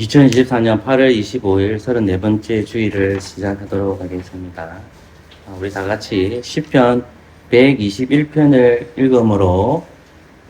2024년 8월 25일 34번째 주일을 시작하도록 하겠습니다. 우리 다 같이 시편 121편을 읽음으로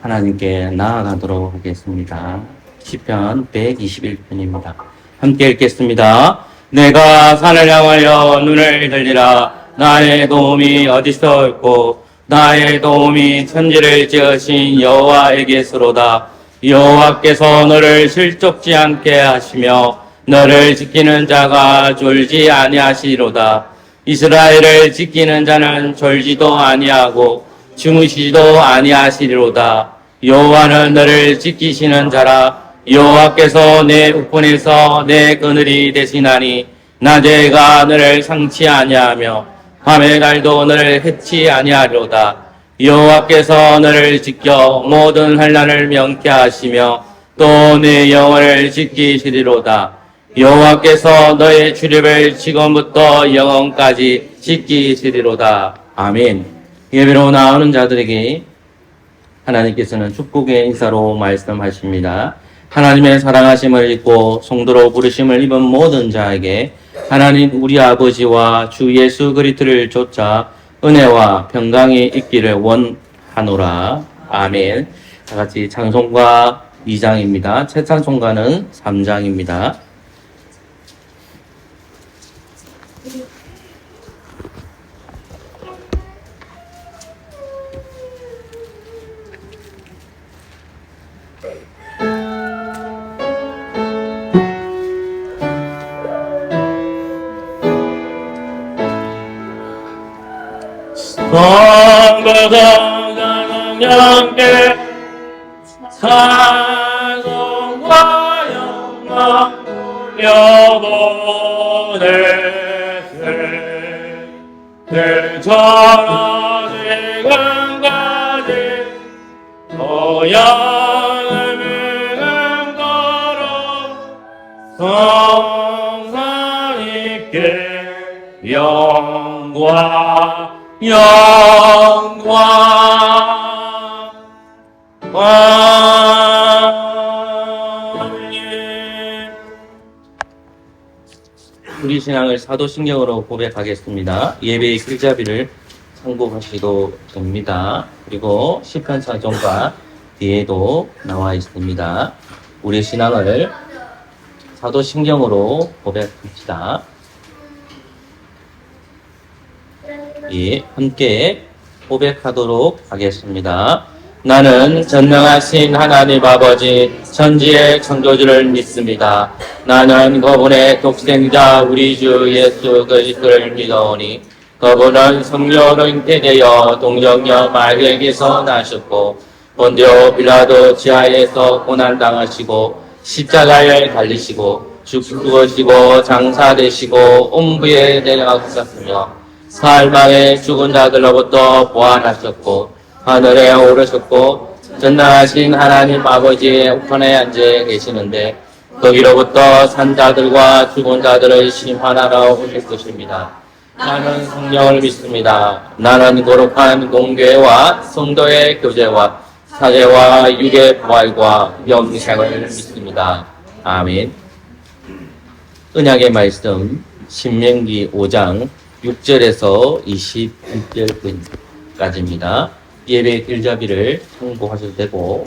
하나님께 나아가도록 하겠습니다. 시편 121편입니다. 함께 읽겠습니다. 내가 산을 향하여 눈을 들리라. 나의 도움이 어디서 있고 나의 도움이 천지를 지으신 여호와에게서로다. 여호와께서 너를 실족지 않게 하시며 너를 지키는 자가 졸지 아니하시리로다. 이스라엘을 지키는 자는 졸지도 아니하고 주무시지도 아니하시리로다. 여호와는 너를 지키시는 자라. 여호와께서 내 우편에서 내 그늘이 되시나니 낮에가 너를 상치 아니하며 밤의 달도 너를 해치 아니하리로다. 여호와께서 너를 지켜 모든 환난을 명쾌하시며 또 내 영혼을 지키시리로다. 여호와께서 너의 출입을 지금부터 영원까지 지키시리로다. 아멘. 예배로 나오는 자들에게 하나님께서는 축복의 인사로 말씀하십니다. 하나님의 사랑하심을 입고 성도로 부르심을 입은 모든 자에게 하나님 우리 아버지와 주 예수 그리스도를 좇아 은혜와 평강이 있기를 원하노라. 아멘. 다 같이 찬송가 2장입니다. 새 찬송가는 3장입니다. 성도성자는 영께 찬송과 영광 돌려보내세 들처럼 지금까지 고향을 믿음대로 성상 있게 영광 우리 신앙을 사도신경으로 고백하겠습니다. 예배의 길잡이를 참고하셔도 됩니다. 그리고 시편 찬송가 뒤에도 나와 있습니다. 우리 신앙을 사도신경으로 고백합시다. 예, 함께 고백하도록 하겠습니다. 나는 전능하신 하나님 아버지 천지의 창조주를 믿습니다. 나는 그분의 독생자 우리 주 예수 그리스도를 믿어오니 그분은 성령으로 잉태되어 동정녀 마리아에게서 나셨고 본디오 빌라도 지하에서 고난당하시고 십자가에 달리시고 죽으시고 장사되시고 음부에 내려가셨으며 사흘만에 죽은 자들로부터 부활하셨고 하늘에 오르셨고 전능하신 하나님 아버지의 우편에 앉아 계시는데 거기로부터 산 자들과 죽은 자들을 심판하러 오실 것입니다. 나는 성령을 믿습니다. 나는 거룩한 공교회와 성도의 교제와 사죄와 육의 부활과 영생을 믿습니다. 아멘. 언약의 말씀 신명기 5장 6절에서 21절까지입니다. 예배 길잡이를 참고하셔도 되고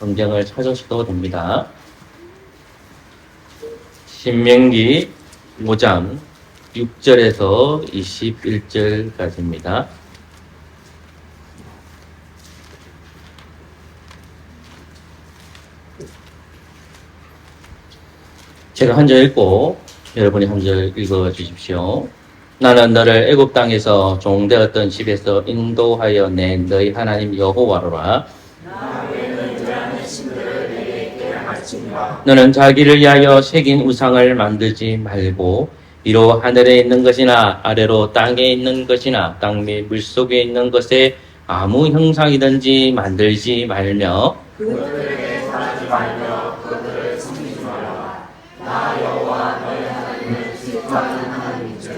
성경을 찾으셔도 됩니다. 신명기 5장 6절에서 21절까지입니다. 제가 한 절 읽고 여러분이 한 절 읽어 주십시오. 나는 너를 애굽 땅에서 종되었던 집에서 인도하여 낸 너희 하나님 여호와로라. 너는 자기를 위하여 새긴 우상을 만들지 말고 위로 하늘에 있는 것이나 아래로 땅에 있는 것이나 땅 및 물속에 있는 것에 아무 형상이든지 만들지 말며 그들에게 절하지 말며 그들을 섬기지 말라. 나 여호와 너희 하나님을 질투하는 하나님이지.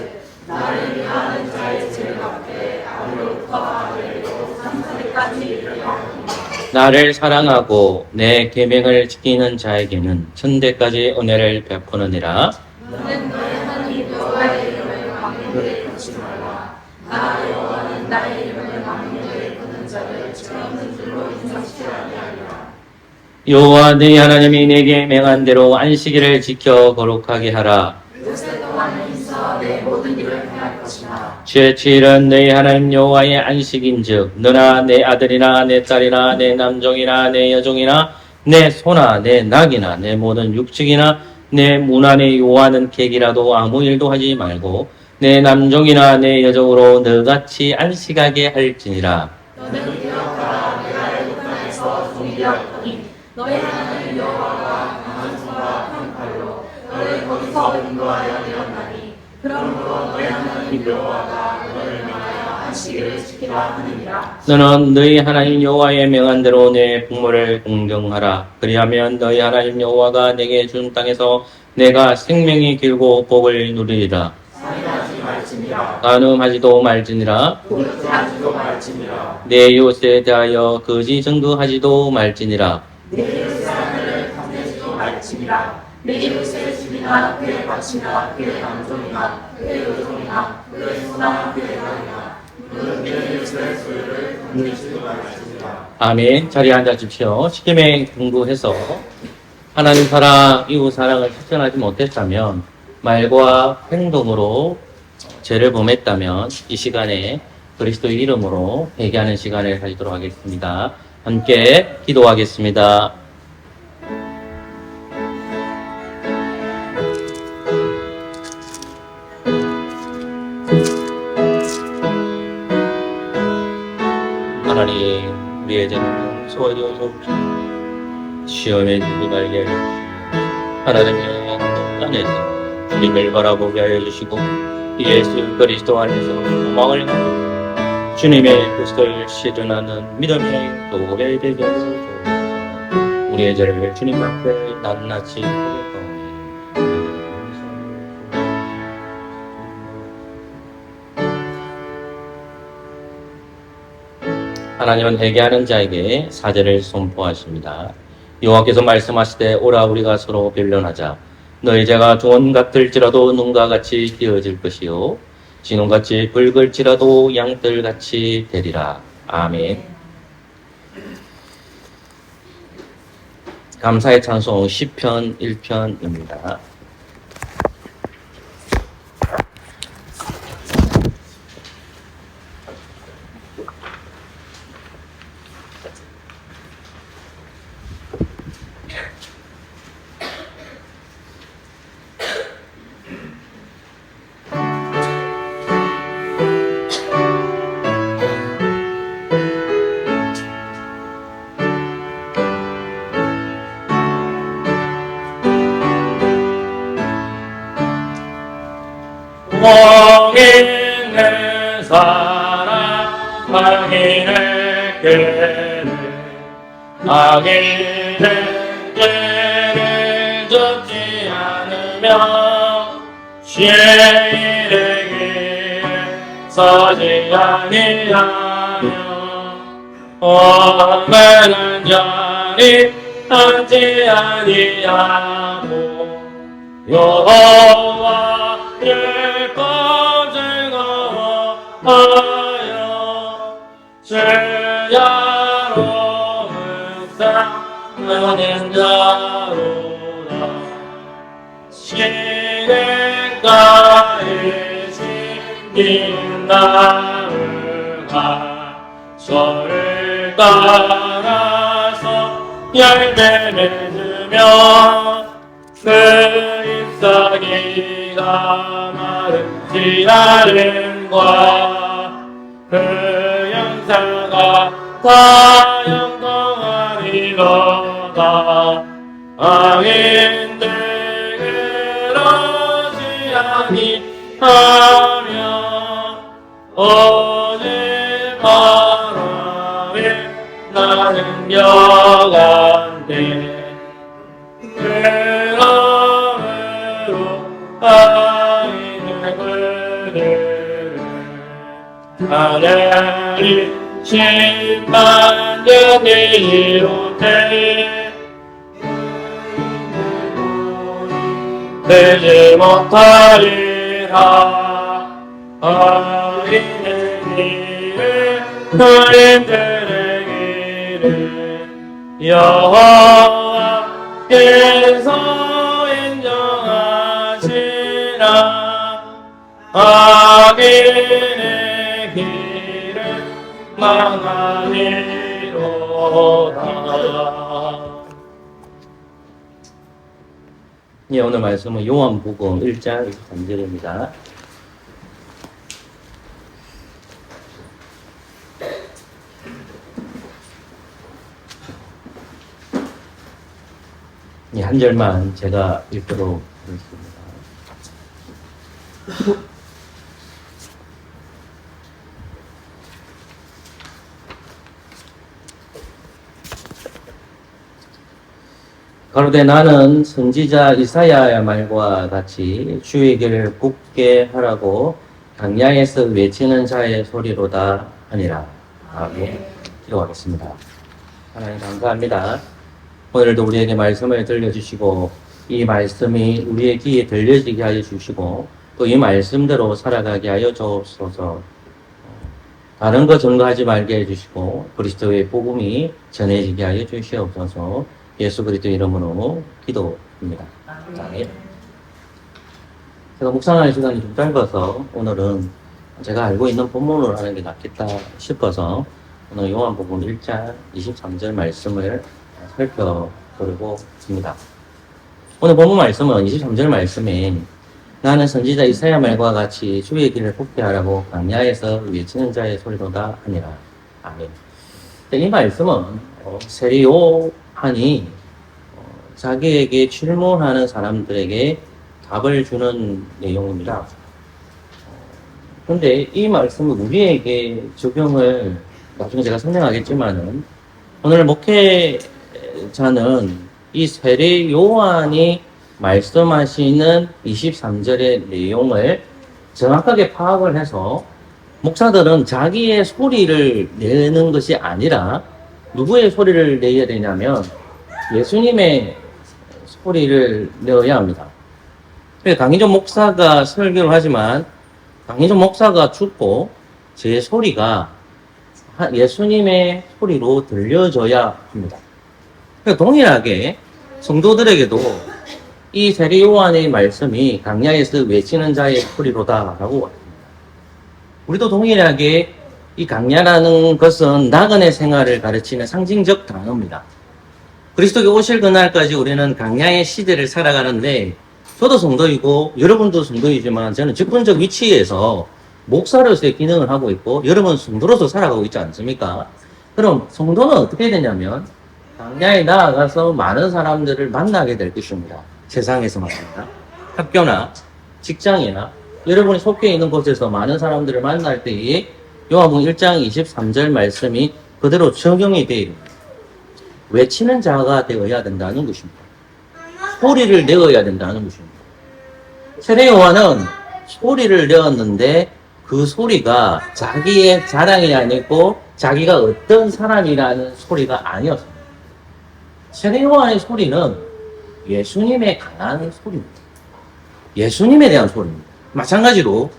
나를 위하는 자의 죄 앞에 아무로부터 아래로 상소리까지 이르려 하느니라. 나를 사랑하고 내 계명을 지키는 자에게는 천대까지 은혜를 베푸느니라. 너는 너의 하나님 여호와의 이름을 망령되이 끊지 말라. 나 여호와는 나의 이름을 망령되이 끊는 자를 죄 없는 줄로 인정시키려 아니하리라. 여호와 네 하나님이 내게 명한 대로 안식일을 지켜 거룩하게 하라. 요새 동안 힘써 내 모든 일을 행할 것이나 제7일은 너희 하나님 여호와의 안식인즉 너나 내 아들이나 내 딸이나 내 남종이나 내 여종이나 내 소나 내 낙이나 내 모든 육축이나 내 문 안에 요하는 객이라도 아무 일도 하지 말고 내 남종이나 내 여종으로 너같이 안식하게 할지니라. 너는 기억하라. 내가 애굽 땅에서 종이 되었더니 너의 하나님 여호와가 강한 손과 큰 팔로 너를 거기서 인도하여 내었나니 그러므로 너의 하나님 여호와가 너를 위하여 안식일을 지키라 하느니라. 너는 너희 하나님 여호와의 명한 대로 내 부모를 공경하라. 그리하면 너희 하나님 여호와가 내게 준 땅에서 내가 생명이 길고 복을 누리리라. 살인하지 말지니라. 간음하지도 말지니라. 도둑질하지도 말지니라. 내 이웃에 대하여 거짓 증거하지도 말지니라. 내 이웃의 하늘을 탐내지도 말지니라. 내 이웃의 집이나 그의 밭이나 그의 남종이나 그의 여종이나 그의 소나 그의 양이나 너는 내 이웃의 소유를 탐내지도 말지니라. 아멘. 자리에 앉아주십시오. 십계명 공부해서 하나님 사랑, 이웃 사랑을 실천하지 못했다면, 말과 행동으로 죄를 범했다면 이 시간에 그리스도의 이름으로 회개하는 시간을 가지도록 하겠습니다. 함께 기도하겠습니다. 하나님, 우리의 죄는 소원이 없옵시고 시험에 들지 말게 하여 주시고 하나님의 땅에서 주님을 바라보게 하여 주시고 예수 그리스도 안에서 소망을 가지고 주님의 뜻을 실현하는 믿음의 도래 되게 하여 주옵소서. 우리의 죄를 주님 앞에 낱낱이 고백하오니 하나님은 회개하는 자에게 사죄를 선포하십니다. 여호와께서 말씀하시되 오라 우리가 서로 변론하자. 너희 죄가 주원 같을지라도 눈과 같이 띄어질 것이요 진홍같이 붉을지라도 양털같이 되리라. 아멘. 감사의 찬송 시편 1편입니다. 왕인의 사랑 악인의 죄를 악인의 죄를 졌지 않으며 죄인의 길에 서지 아니하며 오만한 자리 앉지 아니하고 여호와를 즐거워하여 제자로 묵상하는 자로다. 시냇가에 심긴 나무가 저를 따라서 열매 맺으며 그 잎사귀가 마르지 않음과 그 영사가 다 영동하리로다. 악인들 그러지 아니하며 오직 바람에 나는 여간대 그러므로 악인을 그들을 하늘이 십만년이 이루되 되지 못하리라. 어린의 길을 너희들의 길을 여호와께서 인정하시라. 악인의 길을 망하리로다. 예, 오늘 말씀은 요한복음 1장 23절입니다. 예, 한 절만 제가 읽도록 하겠습니다. 가로되 나는 선지자 이사야의 말과 같이 주의 길을 굽게 하라고 강야에서 외치는 자의 소리로다 하니라. 아멘. 기도하겠습니다. 하나님 감사합니다. 오늘도 우리에게 말씀을 들려주시고 이 말씀이 우리의 귀에 들려지게 하여 주시고 또 이 말씀대로 살아가게 하여 주옵소서. 다른 거 증거하지 말게 해주시고 그리스도의 복음이 전해지게 하여 주시옵소서. 예수 그리스도 이름으로 기도합니다. 아멘. 제가 묵상하는 시간이 좀 짧아서 오늘은 제가 알고 있는 본문으로 하는 게 낫겠다 싶어서 오늘 요한복음 1장 23절 말씀을 살펴보려고 합니다. 오늘 본문 말씀은 23절 말씀에 나는 선지자 이사야 말과 같이 주의 길을 굽게 하라고 강야에서 외치는 자의 소리로다 하니라. 아멘. 이 말씀은 세리 요한이 자기에게 질문하는 사람들에게 답을 주는 내용입니다. 그런데 이 말씀은 우리에게 적용을 나중에 제가 설명하겠지만은 오늘 목회자는 이 세례 요한이 말씀하시는 23절의 내용을 정확하게 파악을 해서 목사들은 자기의 소리를 내는 것이 아니라 누구의 소리를 내야 되냐면 예수님의 소리를 내어야 합니다. 강희종 목사가 설교를 하지만 강희종 목사가 죽고 제 소리가 예수님의 소리로 들려져야 합니다. 동일하게 성도들에게도 이 세례 요한의 말씀이 강야에서 외치는 자의 소리로다 라고 합니다. 우리도 동일하게 이 강야라는 것은 나그네 생활을 가르치는 상징적 단어입니다. 그리스도가 오실 그날까지 우리는 강야의 시대를 살아가는데 저도 성도이고 여러분도 성도이지만 저는 직분적 위치에서 목사로서의 기능을 하고 있고 여러분 성도로서 살아가고 있지 않습니까? 그럼 성도는 어떻게 되냐면 강야에 나아가서 많은 사람들을 만나게 될 것입니다. 세상에서 말입니다. 학교나 직장이나 여러분이 속해 있는 곳에서 많은 사람들을 만날 때에 요한복음 1장 23절 말씀이 그대로 적용이 되어 있습니다. 외치는 자가 되어야 된다는 것입니다. 소리를 내어야 된다는 것입니다. 세례 요한은 소리를 내었는데 그 소리가 자기의 자랑이 아니고 자기가 어떤 사람이라는 소리가 아니었습니다. 세례 요한의 소리는 예수님에 관한 소리입니다. 예수님에 대한 소리입니다. 마찬가지로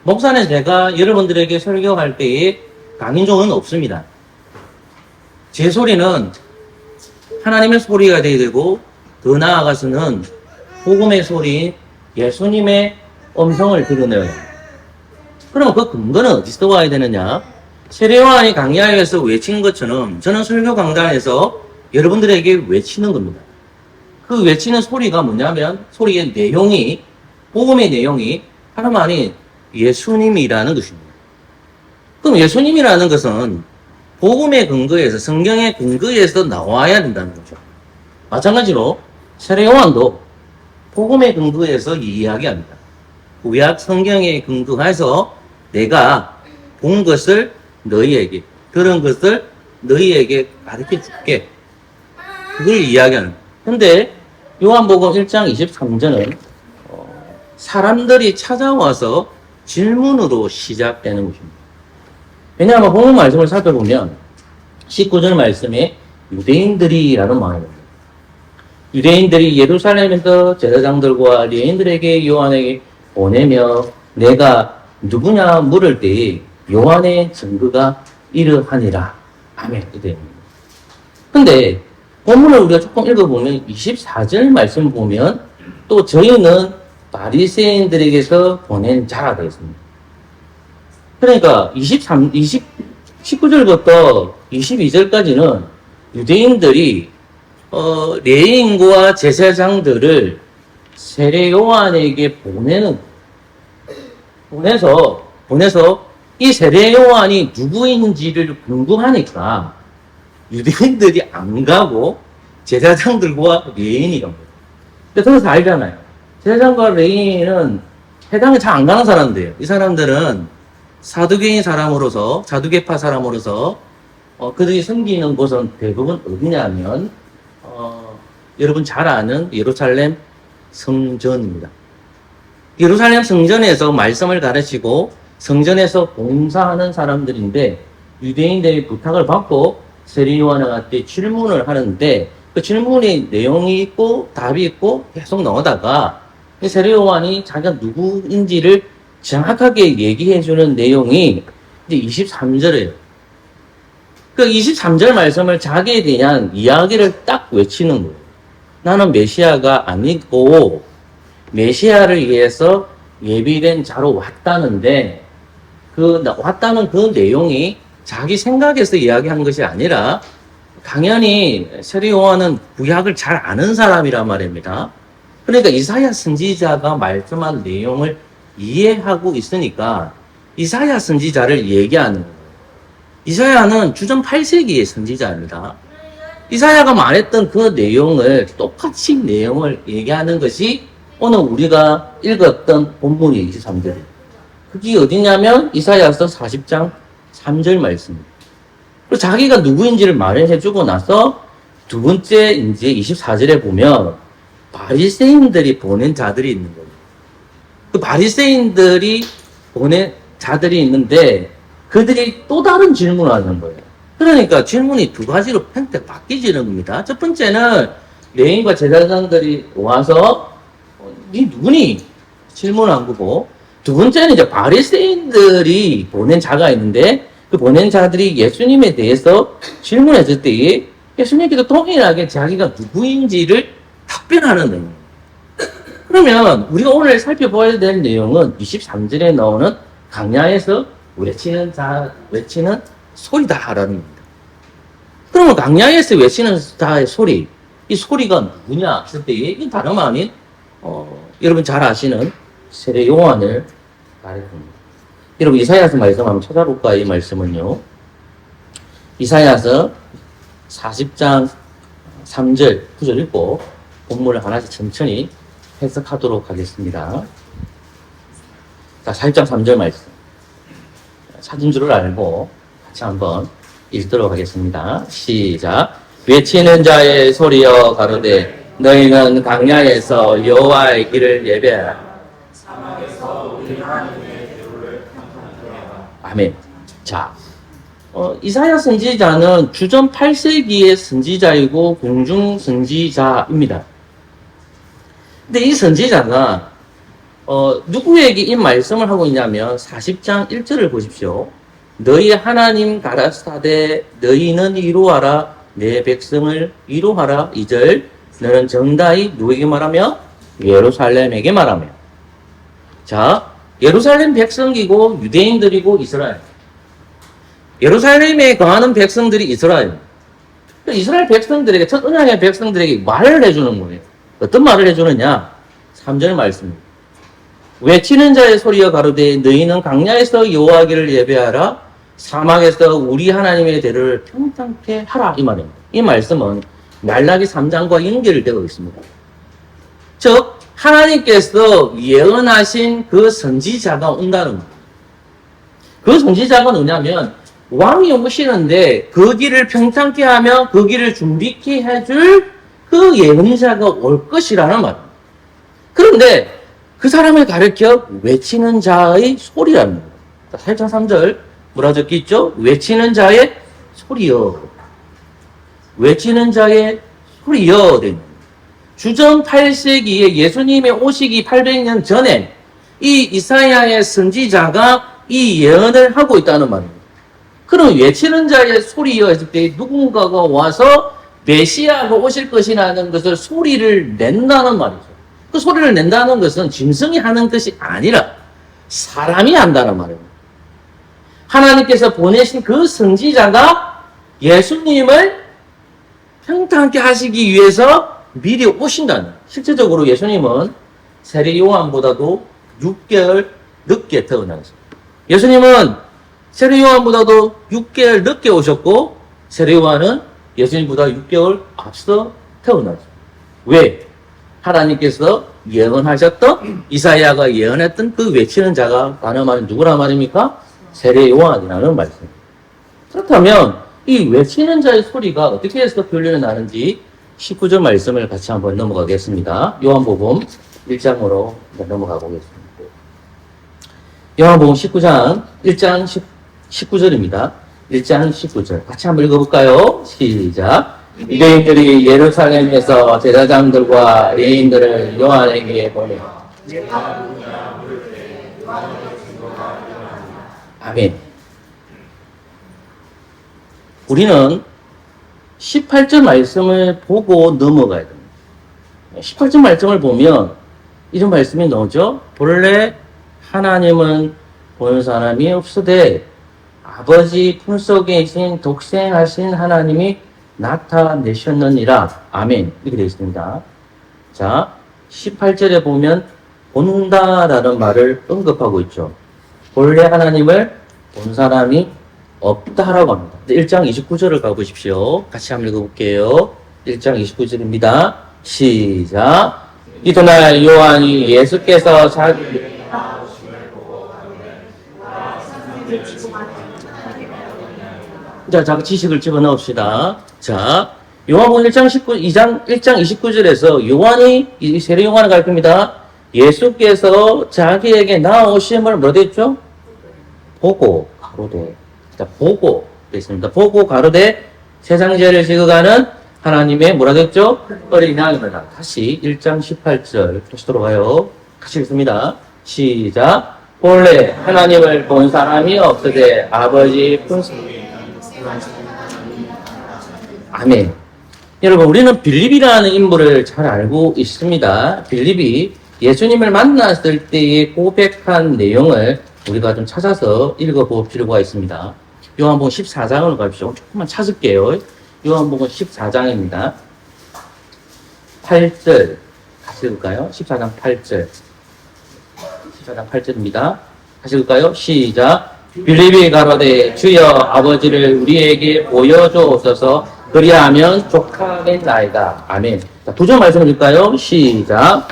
목사는 제가 여러분들에게 설교할 때에 강인종은 없습니다. 제 소리는 하나님의 소리가 되어야 되고 더 나아가서는 복음의 소리, 예수님의 음성을 드러내야 합니다. 그럼 그 근거는 어디서 와야 되느냐? 세례 요한이 강야에서 외친 것처럼 저는 설교 강단에서 여러분들에게 외치는 겁니다. 그 외치는 소리가 뭐냐면 소리의 내용이 복음의 내용이 하나만이 예수님이라는 것입니다. 그럼 예수님이라는 것은 복음의 근거에서 성경의 근거에서 나와야 된다는 거죠. 마찬가지로 세례 요한도 복음의 근거에서 이야기합니다. 구약 성경에 근거해서 내가 본 것을 너희에게 들은 것을 너희에게 가르쳐 줄게. 그걸 이야기하는. 근데 요한복음 1장 23절은 사람들이 찾아와서 질문으로 시작되는 것입니다. 왜냐하면 본문 말씀을 살펴보면 19절 말씀에 유대인들이라는 말입니다. 유대인들이 예루살렘에서 제사장들과 레인들에게 요한에게 보내며 내가 누구냐 물을 때에 요한의 증거가 이러하니라. 아멘. 이됩니다. 근데 본문을 우리가 조금 읽어보면 24절 말씀 보면 또 저희는 바리새인들에게서 보낸 자라 되어 있습니다. 그러니까 19절부터 22절까지는 유대인들이 레인과 제사장들을 세례 요한에게 보내서 이 세례 요한이 누구인지를 궁금하니까 유대인들이 안 가고 제사장들과 레인이 간 거예요. 근데 그래서 알잖아요. 제사장과 레인은 해당에 잘 안 가는 사람들이에요. 이 사람들은 사두개인 사람으로서, 사두개파 사람으로서 그들이 섬기는 곳은 대부분 어디냐면 여러분 잘 아는 예루살렘 성전입니다. 예루살렘 성전에서 말씀을 가르치고 성전에서 봉사하는 사람들인데 유대인들의 부탁을 받고 세례 요한한테 질문을 하는데 그 질문의 내용이 있고 답이 있고 계속 나오다가 세례 요한이 자기가 누구인지를 정확하게 얘기해주는 내용이 이제 23절이에요. 그 23절 말씀을 자기에 대한 이야기를 딱 외치는 거예요. 나는 메시아가 아니고 메시아를 위해서 예비된 자로 왔다는데 왔다는 그 내용이 자기 생각에서 이야기한 것이 아니라 당연히 세례 요한은 구약을 잘 아는 사람이란 말입니다. 그러니까 이사야 선지자가 말씀한 내용을 이해하고 있으니까 이사야 선지자를 얘기하는 거예요. 이사야는 주전 8세기의 선지자입니다. 이사야가 말했던 그 내용을 똑같이 내용을 얘기하는 것이 오늘 우리가 읽었던 본문이 23절이에요. 그게 어디냐면 이사야서 40장 3절 말씀입니다. 그리고 자기가 누구인지를 말해주고 나서 두 번째 이제 24절에 보면 바리새인들이 보낸 자들이 있는 거예요. 그 바리새인들이 보낸 자들이 있는데 그들이 또 다른 질문을 하는 거예요. 그러니까 질문이 두 가지로 팽팽 바뀌지는 겁니다. 첫 번째는 레인과 제사장들이 와서 니 누구니? 질문한 거고 두 번째는 이제 바리새인들이 보낸 자가 있는데 그 보낸 자들이 예수님에 대해서 질문했을 때 예수님께서 동일하게 자기가 누구인지를 답변하는 내용. 그러면 우리가 오늘 살펴봐야 될 내용은 23절에 나오는 강야에서 외치는 소리다라는 겁니다. 그러면 강야에서 외치는 자의 소리, 이 소리가 누구냐 했을 때 이건 다름 아닌 여러분 잘 아시는 세례 요한을 말해줍니다. 여러분 이사야서 말씀 한번 찾아볼까? 이 말씀은요. 이사야서 40장 3절 9절 읽고 본문을 하나씩 천천히 해석하도록 하겠습니다. 자, 40장 3절 말씀. 찾은 줄을 알고 같이 한번 읽도록 하겠습니다. 시작. 외치는 자의 소리여 가로되 너희는 광야에서 여호와의 길을 예배하라. 사막에서 우리 하나님의 대로를 평탄하라. 아멘. 자, 이사야 선지자는 주전 8세기의 선지자이고 공중 선지자입니다. 근데 이 선지자가 누구에게 이 말씀을 하고 있냐면 40장 1절을 보십시오. 너희 하나님 가라사대 너희는 이루하라 내 백성을 이루하라. 2절 너는 정다이 누구에게 말하며? 예루살렘에게 말하며. 자, 예루살렘 백성이고 유대인들이고 이스라엘. 예루살렘에 거하는 백성들이 이스라엘. 이스라엘 백성들에게 첫 언약의 백성들에게 말을 해주는 거예요. 어떤 말을 해주느냐? 3절 말씀입니다. 외치는 자의 소리여 가로되 너희는 광야에서 여호와를 예배하라 사막에서 우리 하나님의 대를 평탄케 하라 이 말입니다. 이 말씀은 말라기 3장과 연결되어 있습니다. 즉 하나님께서 예언하신 그 선지자가 온다는 겁니다. 그 선지자가 누구냐면 왕이 오시는데 그 길을 평탄케 하며 그 길을 준비케 해줄 그 예언자가 올 것이라는 말입니다. 그런데 그 사람을 가르쳐 외치는 자의 소리라는 겁니다. 8장 3절 뭐라 적혀 있죠? 외치는 자의 소리여. 외치는 자의 소리여. 주전 8세기에 예수님의 오시기 800년 전에 이 이사야의 선지자가 이 예언을 하고 있다는 말입니다. 그럼 외치는 자의 소리여 했을 때 누군가가 와서 메시아가 오실 것이라는 것을 소리를 낸다는 말이죠. 그 소리를 낸다는 것은 짐승이 하는 것이 아니라 사람이 한다는 말입니다. 하나님께서 보내신 그 선지자가 예수님을 평탄하게 하시기 위해서 미리 오신다는. 실제적으로 예수님은 세례 요한보다도 6개월 늦게 태어났습니다. 예수님은 세례 요한보다도 6개월 늦게 오셨고 세례 요한은 예수님보다 6개월 앞서 태어났습니다. 왜? 하나님께서 예언하셨던 이사야가 예언했던 그 외치는 자가 다른 말은 누구란 말입니까? 세례 요한이라는 말씀입니다. 그렇다면 이 외치는 자의 소리가 어떻게 해서 표현이 나는지 19절 말씀을 같이 한번 넘어가겠습니다. 요한복음 1장으로 넘어가 보겠습니다. 요한복음 19장 1장 19절입니다. 1장 19절 같이 한번 읽어볼까요? 시작. 유대인들이 예루살렘에서 제사장들과 레인들을 요한에게 보내 아멘. 우리는 18절 말씀을 보고 넘어가야 됩니다. 18절 말씀을 보면 이런 말씀이 나오죠. 본래 하나님은 보는 사람이 없으되 아버지 품속에 계신 독생하신 하나님이 나타내셨느니라. 아멘. 이렇게 되어 있습니다. 자, 18절에 보면 본다라는 말을 언급하고 있죠. 본래 하나님을 본 사람이 없다라고 합니다. 1장 29절을 가보십시오. 같이 한번 읽어볼게요. 1장 29절입니다. 시작. 이튿날 요한이 예수께서 자기 자, 지식을 집어넣읍시다. 자, 요한복음 1장 29절에서 요한이, 이 세례 요한을 가르칩니다. 예수께서 자기에게 나오심을 뭐라 했죠? 보고, 가로되. 자, 보고, 됐습니다. 보고, 가로되, 세상 죄를 지어가는 하나님의 뭐라 했죠? 어린 양이다. 다시 1장 18절. 다시 돌아가요. 같이 읽습니다. 시작. 본래 하나님을 본 사람이 없으되 아버지 품속에 아멘. 여러분, 우리는 빌립이라는 인물을 잘 알고 있습니다. 빌립이 예수님을 만났을 때의 고백한 내용을 우리가 좀 찾아서 읽어볼 필요가 있습니다. 요한복음 14장으로 가십시오. 조금만 찾을게요. 요한복음 14장입니다. 8절 같이 읽을까요? 14장 8절. 14장 8절입니다. 같이 읽을까요? 시작. 빌립이 가로되 주여 아버지를 우리에게 보여주옵소서 그리하면 족하겠나이다. 아멘. 자, 두 절 말씀 읽을까요? 시작.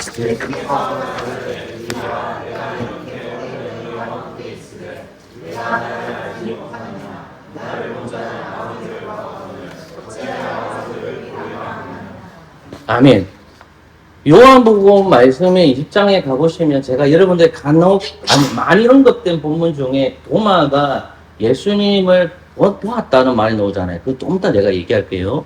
아멘. 요한복음 말씀의 20장에 가보시면 제가 여러분들 간혹 많이 언급된 본문 중에 도마가 예수님을 보았다는 말이 나오잖아요. 그거 좀 이따 내가 얘기할게요.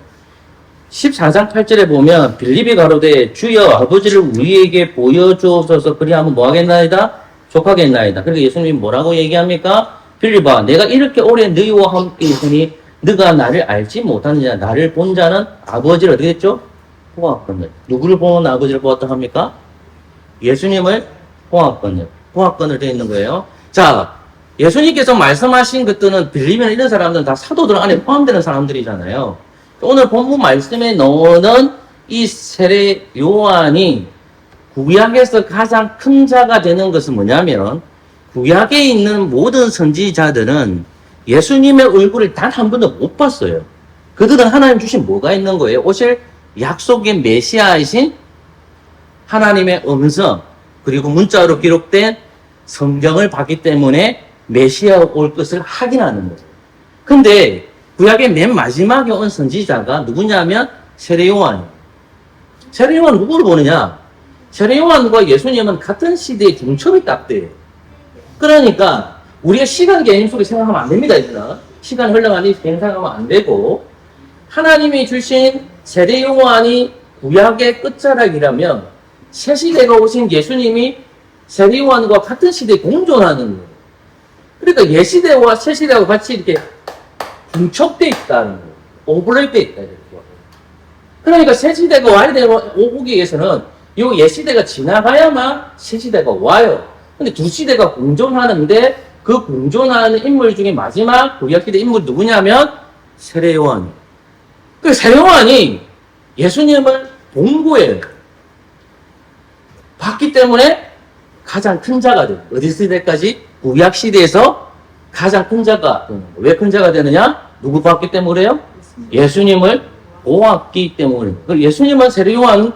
14장 8절에 보면 빌립이 가로되 주여 아버지를 우리에게 보여주옵소서 그리하면 뭐 하겠나이다? 족하겠나이다. 그리고 예수님이 뭐라고 얘기합니까? 빌립아 내가 이렇게 오래 너희와 함께 있으니 너가 나를 알지 못하느냐. 나를 본 자는 아버지를 어떻게 했죠? 보았거늘. 누구를 보는 아버지를 보았다 합니까? 예수님을 보았거늘. 보았거늘 되어 있는 거예요. 자, 예수님께서 말씀하신 것들은 빌립이나 이런 사람들은 다 사도들 안에 포함되는 사람들이잖아요. 오늘 본문 말씀에 나오는 이 세례 요한이 구약에서 가장 큰 자가 되는 것은 뭐냐면 구약에 있는 모든 선지자들은 예수님의 얼굴을 단 한 번도 못 봤어요. 그들은 하나님 주신 뭐가 있는 거예요? 오실 약속의 메시아이신 하나님의 음성 그리고 문자로 기록된 성경을 봤기 때문에 메시아가 올 것을 확인하는 거예요. 근데 구약의 맨 마지막에 온 선지자가 누구냐면 세례 요한이에요. 세례 요한 누구를 보느냐? 세례 요한과 예수님은 같은 시대에 중첩이 딱 돼요. 그러니까 우리가 시간 개념 속에 생각하면 안 됩니다. 이제는 시간 흘러가니 생각하면 안 되고, 하나님이 주신 세례 요한이 구약의 끝자락이라면 새 시대가 오신 예수님이 세례 요한과 같은 시대에 공존하는 거예요. 그러니까 옛 시대와 새 시대와 같이 이렇게 중첩돼 있다는 거예요. 오버랩돼 있다. 이렇게. 그러니까 새 시대가 와야 되고 오기 위해서는 이 옛 시대가 지나가야만 새 시대가 와요. 근데 두 시대가 공존하는데 그 공존하는 인물 중에 마지막 구약 시대 인물이 누구냐면 세례 요한이. 그 세례 요한이 예수님을 본 거예요. 봤기 때문에 가장 큰 자가 돼요. 어디 시대까지? 구약 시대에서 가장 큰 자가 되는 거예요. 왜 큰 자가 되느냐? 누구 봤기 때문에요? 예수님을 보았기 때문에. 예수님은 세례 요한은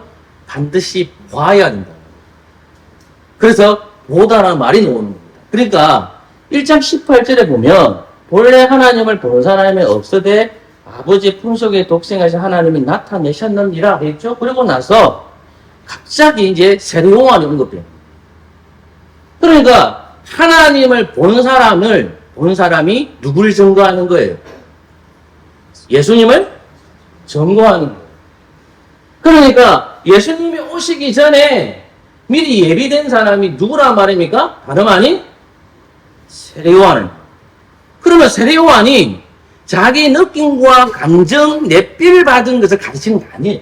반드시 봐야 된다. 그래서 보다라는 말이 나오는 겁니다. 그러니까 1장 18절에 보면 본래 하나님을 보는 사람이 없으되 아버지 품속에 독생하신 하나님이 나타내셨느니라 했죠. 그리고 나서 갑자기 이제 세례 요한이 온 겁니다. 그러니까 하나님을 본 사람이 누구를 증거하는 거예요? 예수님을 증거하는 거예요. 그러니까 예수님이 오시기 전에 미리 예비된 사람이 누구란 말입니까? 다름 아닌 세례 요한을. 그러면 세례 요한이 자기 느낌과 감정, 넷비를 받은 것을 가르치는 게 아니에요.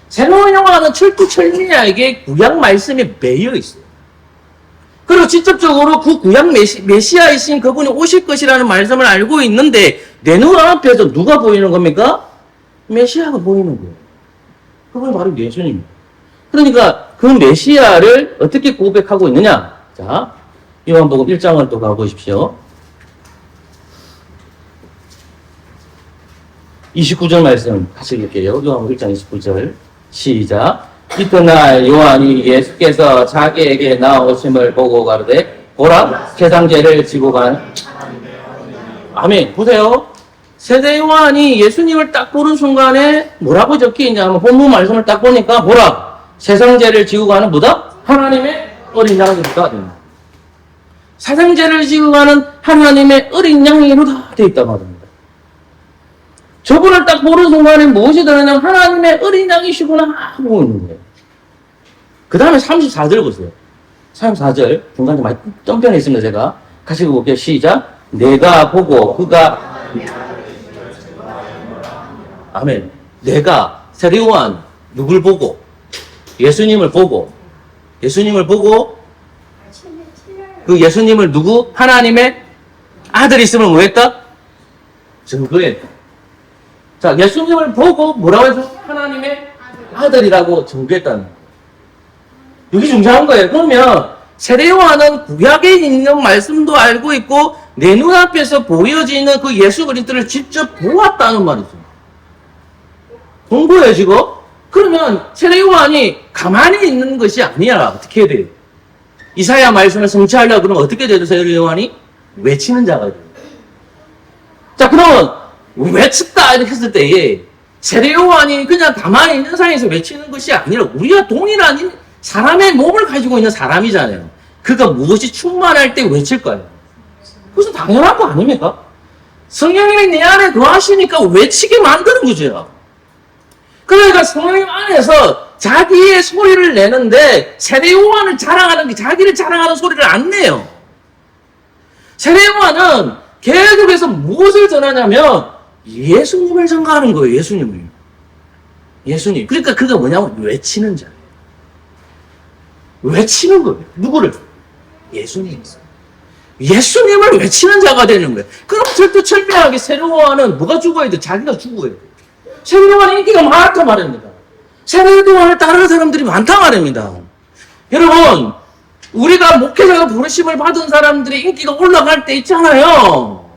세례 요한은 철두철미하게 구약 말씀에 매여 있어요. 그리고 직접적으로 그 구약 메시아이신 그분이 오실 것이라는 말씀을 알고 있는데 내 눈앞에서 누가 보이는 겁니까? 메시아가 보이는 거예요. 그분이 바로 예수님입니다. 그러니까 그 메시아를 어떻게 고백하고 있느냐? 자, 요한복음 1장을 또 가보십시오. 29절 말씀 같이 읽을게요. 요한복음 1장 29절 시작. 이튿날 요한이 예수께서 자기에게 나오심을 보고 가로되 보라 세상 죄를 지고 간 아멘. 보세요. 세례 요한이 예수님을 딱 보는 순간에 뭐라고 적혀있냐면 본문 말씀을 딱 보니까 보라 세상 죄를 지고 가는 뭐다? 하나님의 어린 양이로다. 세상 죄를 지고 가는 하나님의 어린 양이로다 되어 있단 말입니다. 저분을 딱 보는 순간에 무엇이 드러나냐면 하나님의 어린 양이시구나 하고 있는 거예요. 그 다음에 34절 보세요. 34절 중간에 많이 덤벼져 있습니다. 제가 같이 볼게요. 시작. 내가 보고 그가 아멘. 내가 세례 요한 누굴 보고 예수님을 보고 그 예수님을 누구? 하나님의 아들이 있음을 뭐 했다? 증거했다. 자, 예수님을 보고 뭐라고 해서 하나님의 아들이라고 증거했다는 거예요. 여기 중요한 거예요. 그러면 세례 요한은 구약에 있는 말씀도 알고 있고 내 눈앞에서 보여지는 그 예수 그리스도를 직접 보았다는 말이죠. 본 거예요, 지금? 그러면 세례 요한이 가만히 있는 것이 아니야. 어떻게 해야 돼요? 이사야 말씀을 성취하려고 그러면 어떻게 돼요, 세례 요한이? 외치는 자가 돼요. 자, 그러면 외쳤다 이렇게 했을 때에 세례 요한이 그냥 가만히 있는 상황에서 외치는 것이 아니라 우리가 동일한 사람의 몸을 가지고 있는 사람이잖아요. 그가 무엇이 충만할 때 외칠 거예요. 그것은 당연한 거 아닙니까? 성령님이 내 안에 거하시니까 외치게 만드는 거죠. 그러니까 성령님 안에서 자기의 소리를 내는데 세례 요한을 자랑하는 게 자기를 자랑하는 소리를 안 내요. 세례 요한은 계속해서 무엇을 전하냐면 예수님을 전가하는 거예요. 예수님. 그러니까 그가 뭐냐면 외치는 자예요. 외치는 거예요. 누구를? 예수님을 외치는 자가 되는 거예요. 그럼 철두철미하게 세례 요한은 뭐가 죽어야 돼? 자기가 죽어야 돼. 세례 요한이 인기가 많다 말입니다. 세례 요한을 따르는 사람들이 많다 말입니다. 여러분, 우리가 목회자가 부르심을 받은 사람들이 인기가 올라갈 때 있잖아요.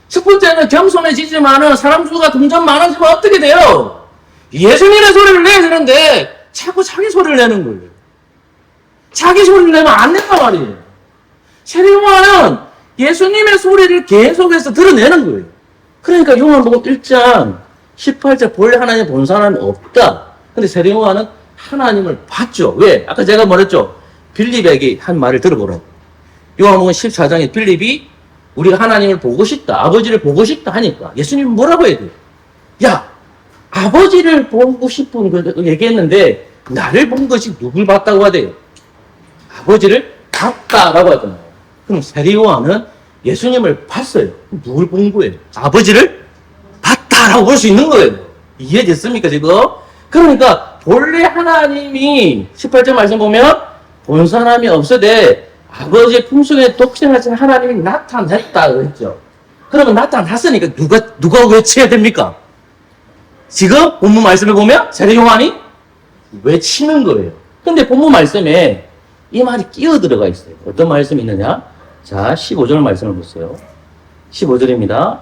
첫 번째는 겸손해지지만은 사람 수가 점점 많아지면 어떻게 돼요? 예수님의 소리를 내야 되는데 자꾸 자기 소리를 내는 거예요. 자기 소리를 내면 안 된단 말이에요. 세례 요한은 예수님의 소리를 계속해서 드러내는 거예요. 그러니까 요한복음 1장 18절 본래 하나님 본 사람이 없다. 근데 세례 요한은 하나님을 봤죠. 왜? 아까 제가 말했죠. 빌립에게 한 말을 들어보라고. 요한복음 14장에 빌립이 우리가 하나님을 보고 싶다, 아버지를 보고 싶다 하니까 예수님은 뭐라고 해야 돼요? 야, 아버지를 보고 싶은 거 얘기했는데 나를 본 것이 누굴 봤다고 하대요? 아버지를 봤다라고 하잖아요. 그럼 세례 요한은 예수님을 봤어요. 누굴 본 거예요? 아버지를 봤다라고 볼 수 있는 거예요. 이해됐습니까, 지금? 그러니까 본래 하나님이 18절 말씀 보면 본 사람이 없으되 아버지의 품속에 독생하신 하나님이 나타났다 그랬죠. 그러면 나타났으니까 누가 외쳐야 됩니까? 지금 본문 말씀을 보면 세례 요한이 외치는 거예요. 근데 본문 말씀에 이 말이 끼어 들어가 있어요. 어떤 말씀이 있느냐? 자, 15절 말씀을 보세요. 15절입니다.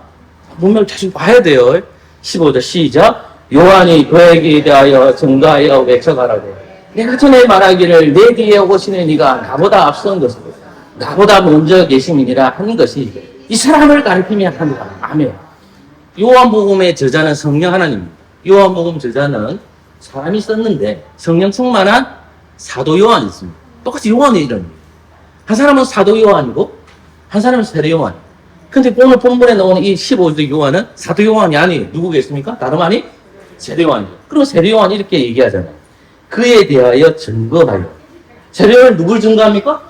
분명 다시 봐야 돼요. 15절 시작. 요한이 그에게 대하여 증거하여 외쳐가라되 내가 전에 말하기를 내 뒤에 오시는 이가 나보다 앞선 것을 나보다 먼저 계심이니라 한 것이 이 사람을 가리키며 하니라. 아멘. 요한복음의 저자는 성령 하나님입니다. 요한복음 저자는 사람이 썼는데 성령 충만한 사도 요한이 있습니다. 똑같이 요한의 이름입니다. 한 사람은 사도 요한이고 한 사람은 세례 요한이에요. 근데 오늘 본문에 나오는 이 15절 요한은 사도 요한이 아니에요. 누구겠습니까? 다름 아닌 세례 요한이에요. 그럼 세례 요한이 이렇게 얘기하잖아요. 그에 대하여 증거하여. 세례 요한은 누굴 증거합니까?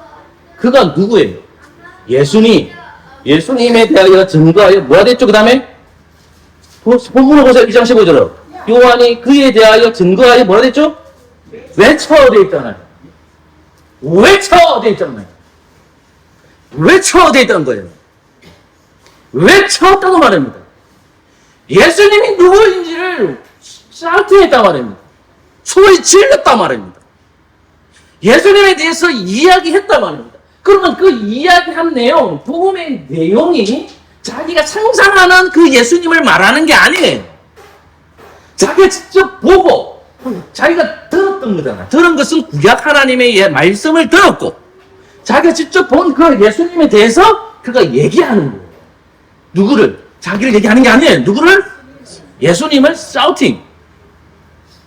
그가 누구예요? 예수님에 대하여 증거하여 뭐가 됐죠? 그 다음에 본문을 보세요. 1장 15절로 요한이 그에 대하여 증거하여 뭐가 됐죠? 외쳐 되어 있잖아요. 외쳐 되어 있잖아요. 외쳐 되어 있다는 거예요. 외쳤다고 말합니다. 예수님이 누구인지를 샤우팅했단 말입니다. 소리 질렀단 말입니다. 예수님에 대해서 이야기했단 말입니다. 그러면 그 이야기한 내용, 복음의 내용이 자기가 상상하는 그 예수님을 말하는 게 아니에요. 자기가 직접 보고 자기가 들었던 거잖아. 들은 것은 구약 하나님의 말씀을 들었고 자기가 직접 본 그 예수님에 대해서 그가 얘기하는 거예요. 누구를? 자기를 얘기하는 게 아니에요. 누구를? 예수님을 샤우팅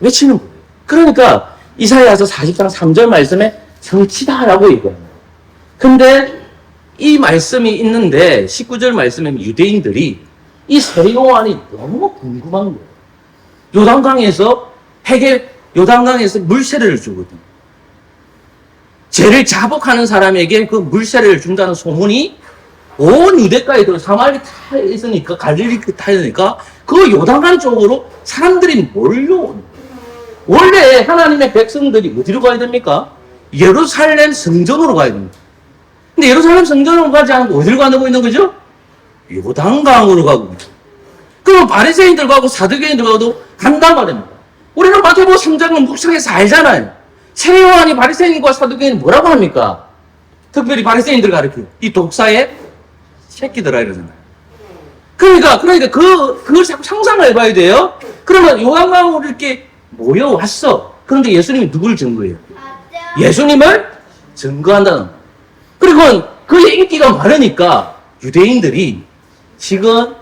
외치는 거예요. 그러니까 이사야서 40장 3절 말씀에 성취다라고 얘기합니다. 근데 이 말씀이 있는데 19절 말씀에 유대인들이 이 세례 요한이 너무 궁금한 거예요. 요단강에서 물세례를 주거든. 죄를 자복하는 사람에게 그 물세례를 준다는 소문이 온 유대가에 들어 사마리 타 있으니까 갈릴리 타 있으니까 그 요단강 쪽으로 사람들이 몰려오는 거예요. 원래 하나님의 백성들이 어디로 가야 됩니까? 예루살렘 성전으로 가야 됩니다. 근데 예루살렘 성전으로 가지 않고 어디로 가고 있는 거죠? 요단강으로 가고 있는 거예요. 그럼 바리새인들하고 사두개인들하고도 간단 말입니다. 우리는 마태복음 3장은 묵상해서 알잖아요. 세례 요한이 바리새인과 사두개인 뭐라고 합니까? 특별히 바리새인들 가르쳐요. 이 독사의 새끼들아 이러잖아요. 그러니까 그걸 자꾸 상상을 해봐야 돼요. 그러면 요단강으로 이렇게 모여왔어. 그런데 예수님이 누굴 증거해요? 예수님을 증거한다는 거예요. 그리고 그의 인기가 많으니까 유대인들이 지금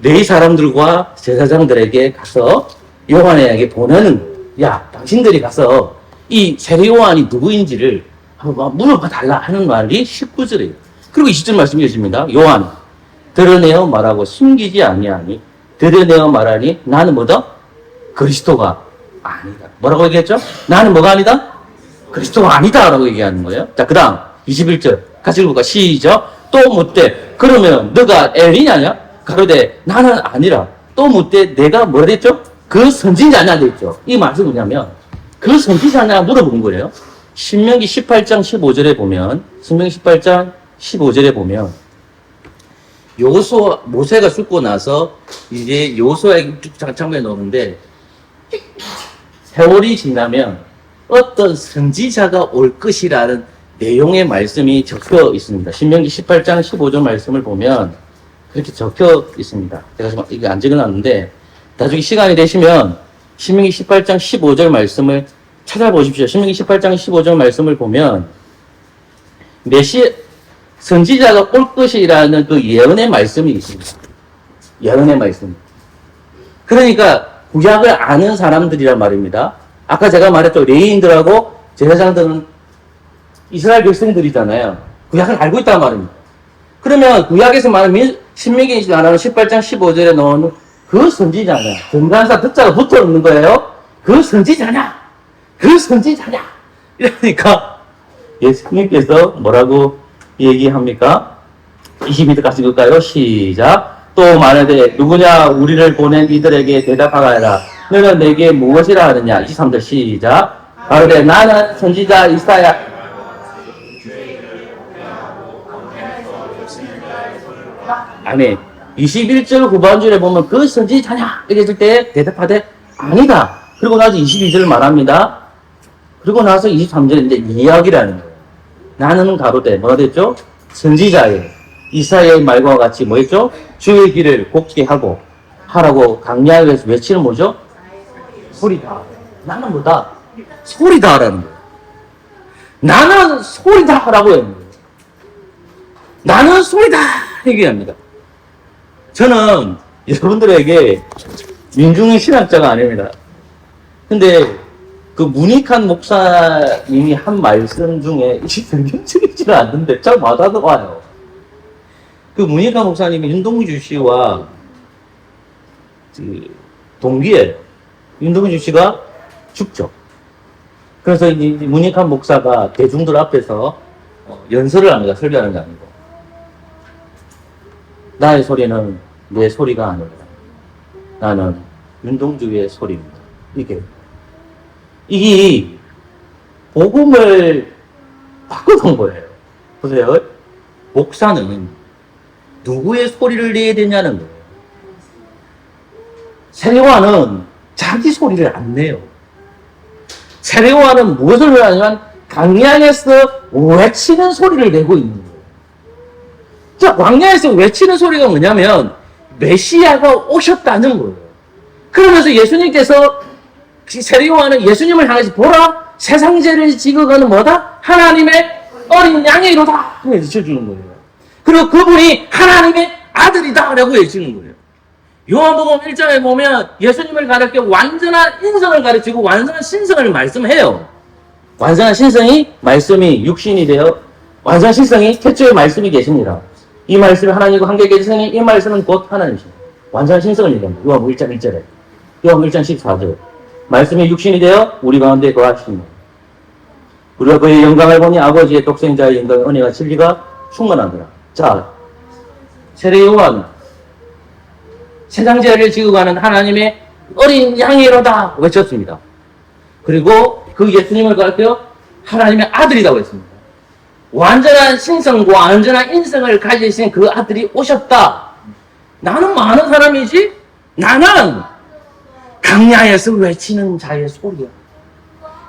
레위 사람들과 제사장들에게 가서 요한에게 보내는 거예요. 야, 당신들이 가서 이 세례 요한이 누구인지를 한번 물어봐 달라 하는 말이 19절이에요. 그리고 20절 말씀 주십니다. 요한 드러내어 말하고 숨기지 아니하니 드러내어 말하니 나는 뭐다? 그리스도가 아니다. 뭐라고 얘기했죠? 나는 뭐가 아니다? 그리스도가 아니다 라고 얘기하는 거예요. 자, 그 다음 21절 같이 읽어볼까? 시작. 또 묻되 그러면 너가 엘리냐냐? 가로되 나는 아니라. 또 묻되 내가 뭐라 됐죠? 그 선지자냐 됐죠. 이 말은 뭐냐면 그 선지자냐 물어본 거예요. 신명기 18장 15절에 보면 신명기 18장 15절에 보면 모세가 죽고 나서 이제 여호수아에게 장면에 나오는데 세월이 지나면 어떤 선지자가 올 것이라는 내용의 말씀이 적혀 있습니다. 신명기 18장 15절 말씀을 보면 그렇게 적혀 있습니다. 제가 지금 이게 안 적어놨는데 나중에 시간이 되시면 신명기 18장 15절 말씀을 찾아보십시오. 신명기 18장 15절 말씀을 보면 선지자가 올 것이라는 그 예언의 말씀이 있습니다. 예언의 말씀. 그러니까 구약을 아는 사람들이란 말입니다. 아까 제가 말했죠. 레위인들하고 제사장들은 이스라엘 백성들이잖아요. 구약을 알고 있단 말입니다. 그러면 구약에서 말하는 신명기 말하는 18장 15절에 나오는 그 선지자냐, 정간사 듣자가 붙어 있는 거예요. 그 선지자냐, 그 선지자냐. 이러니까 예수님께서 뭐라고 얘기합니까? 22절까지 읽을까요? 시작. 또 말하되 누구냐 우리를 보낸 이들에게 대답하라. 너는 내게 무엇이라 하느냐? 23절 시작. 말하되 나는 선지자 이사야. 아멘. 21절 후반절에 보면 그 선지자냐? 이렇게 했을 때 대답하되 아니다. 그리고 나서 22절을 말합니다. 그리고 나서 23절에 이제 이야기라는 거예요. 나는 가로되 뭐가 됐죠? 선지자예요. 이사야의 말과 같이 뭐 했죠? 주의 길을 곱게 하고 하라고 강야에서 외치는 뭐죠? 소리다. 나는 뭐다? 소리다라는 거예요. 나는 소리다라고 해요. 나는 소리다 얘기합니다. 저는 여러분들에게 민중의 신학자가 아닙니다. 근데 그 문익환 목사님이 한 말씀 중에 이 성경적이지는 않는데 참 와닿아요. 그 문익환 목사님이 윤동주 씨와 동기에 윤동주 씨가 죽죠. 그래서 이 문익환 목사가 대중들 앞에서 연설을 합니다. 설교하는 게 아니고. 나의 소리는 내 소리가 아닙니다. 나는 윤동주의 소리입니다. 이게 복음을 바꿔놓은 거예요. 보세요. 목사는 누구의 소리를 내야 되냐는 거예요. 세례요한은 자기 소리를 안 내요. 세례요한은 무엇을 하냐면 광야에서 외치는 소리를 내고 있는 거예요. 자, 광야에서 외치는 소리가 뭐냐면 메시아가 오셨다는 거예요. 그러면서 예수님께서 세례요한은 예수님을 향해서 보라 세상 죄를 지고가는 뭐다? 하나님의 어린 양이로다 외쳐주는 거예요. 그리고 그분이 하나님의 아들이다 라고 외치는 거예요. 요한복음 1장에 보면 예수님을 가르쳐 완전한 인성을 가르치고 완전한 신성을 말씀해요. 완전한 신성이 말씀이 육신이 되어 완전한 신성이 태초에 말씀이 계십니다. 이 말씀이 하나님과 함께 계시니 이 말씀은 곧 하나님이십니다. 완전한 신성을 얘기합니다. 요한복음 1장 1절에 요한복음 1장 14절 말씀이 육신이 되어 우리 가운데 거하십니다. 우리가 그의 영광을 보니 아버지의 독생자의 영광의 은혜와 진리가 충만하더라. 자, 세례 요한 세상 죄를 지고 가는 하나님의 어린 양이로다 외쳤습니다. 그리고 그 예수님을 가르쳐 하나님의 아들이라고 했습니다. 완전한 신성과 완전한 인성을 가지신 그 아들이 오셨다. 나는 많은 사람이지? 나는 강야에서 외치는 자의 소리야.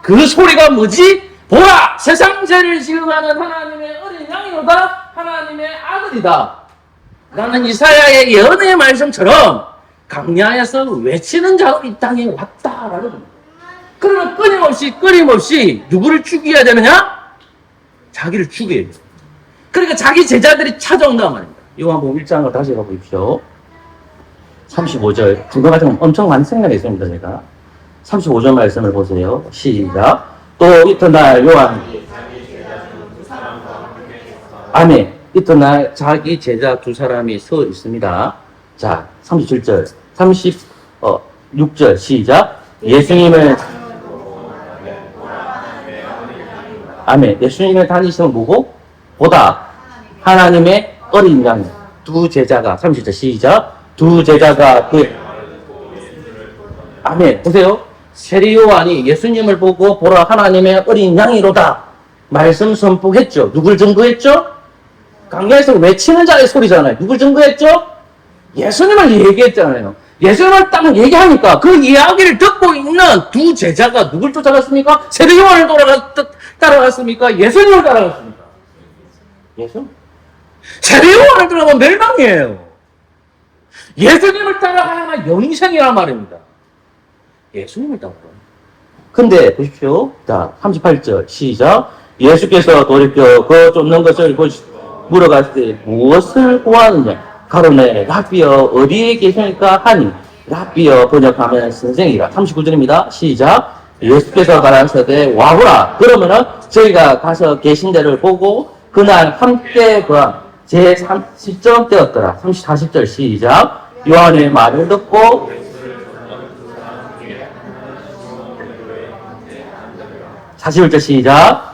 그 소리가 뭐지? 보라! 세상 죄를 지어가는 하나님의 어린 양이로다. 하나님의 아들이다. 나는 이사야의 예언의 말씀처럼 강야에서 외치는 자로 이 땅에 왔다라는 겁니다. 그러면 끊임없이 누구를 죽여야 되느냐? 자기를 죽여야 돼요. 그러니까 자기 제자들이 찾아온단 말입니다. 요한복음 1장을 다시 가보십시오. 35절 중간 같은 엄청 많이 생각했습니다. 제가 35절 말씀을 보세요. 시작. 또 이튿날 요한 아멘. 이튿날 자기 제자 두 사람이 서 있습니다. 자, 37절 36절 시작. 예수님을 아멘. 예수님을 다니시면 보고 보다 하나님의 어린 양 두 제자가 37절 시작. 두 제자가 아멘. 보세요. 세례 요한이 예수님을 보고 보라 하나님의 어린 양이로다 말씀 선포했죠. 누굴 증거했죠? 강야에서 외치는 자의 소리잖아요. 누굴 증거했죠? 예수님을 얘기했잖아요. 예수님을 딱 얘기하니까 그 이야기를 듣고 있는 두 제자가 누굴 쫓아갔습니까? 세례 요한을 따라갔습니까? 예수님을 따라갔습니까? 예수? 세례 요한을 따라가면 멸망이에요. 예수님을 따라가야만 영생이란 말입니다. 예수님을 따라가요. 근데 보십시오. 자, 38절 시작. 예수께서 돌이켜 그 쫓는 것을 물어갔을 때 무엇을 구하느냐? 가로내 랍비여 어디에 계십니까? 하니 랍비여 번역하면 선생이라. 39절입니다. 시작. 예수께서 가라사대 와보라. 그러면은 저희가 가서 계신 데를 보고 그날 함께 제 30절 때였더라. 40절 시작. 요한의 말을 듣고 41절 시작.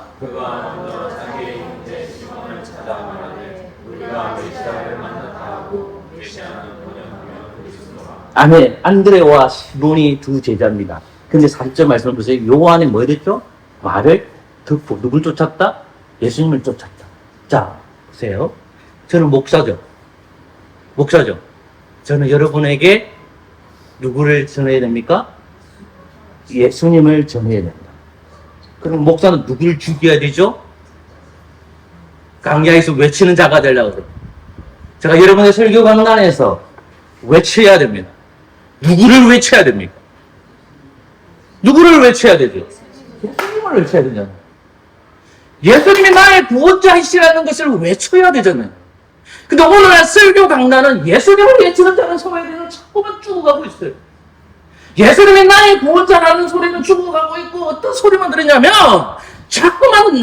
아멘. 안드레와 시몬이 두 제자입니다. 근데 40절 말씀을 보세요. 요한이 뭐 했죠? 말을 듣고 누굴 쫓았다? 예수님을 쫓았다. 자, 보세요. 저는 목사죠. 목사죠. 저는 여러분에게 누구를 전해야 됩니까? 예수님을 전해야 된다. 그럼 목사는 누구를 죽여야 되죠? 강야에서 외치는 자가 되려고 그래요. 제가 여러분의 설교 강단에서 외쳐야 됩니다. 누구를 외쳐야 됩니까? 누구를 외쳐야 되죠? 예수님을 외쳐야 되잖아요. 예수님이 나의 구원자이시라는 것을 외쳐야 되잖아요. 근데 오늘날 설교 강단은 예수님을 외치는 자는 소리는 자꾸만 죽어가고 있어요. 예수님이 나의 구원자라는 소리는 죽어가고 있고 어떤 소리만 들으냐면 자꾸만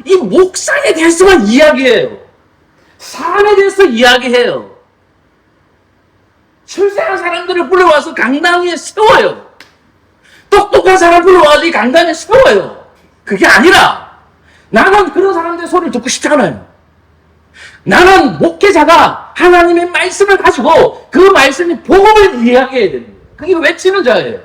이 목상에 대해서만 이야기해요. 삶에 대해서 이야기해요. 출세한 사람들을 불러와서 강당 위에 세워요. 똑똑한 사람 불러와서 이 강단에 세워요. 그게 아니라 나는 그런 사람들의 소리를 듣고 싶지 않아요. 나는 목회자가 하나님의 말씀을 가지고 그 말씀이 복음을 이야기해야 됩니다. 그게 외치는 자예요.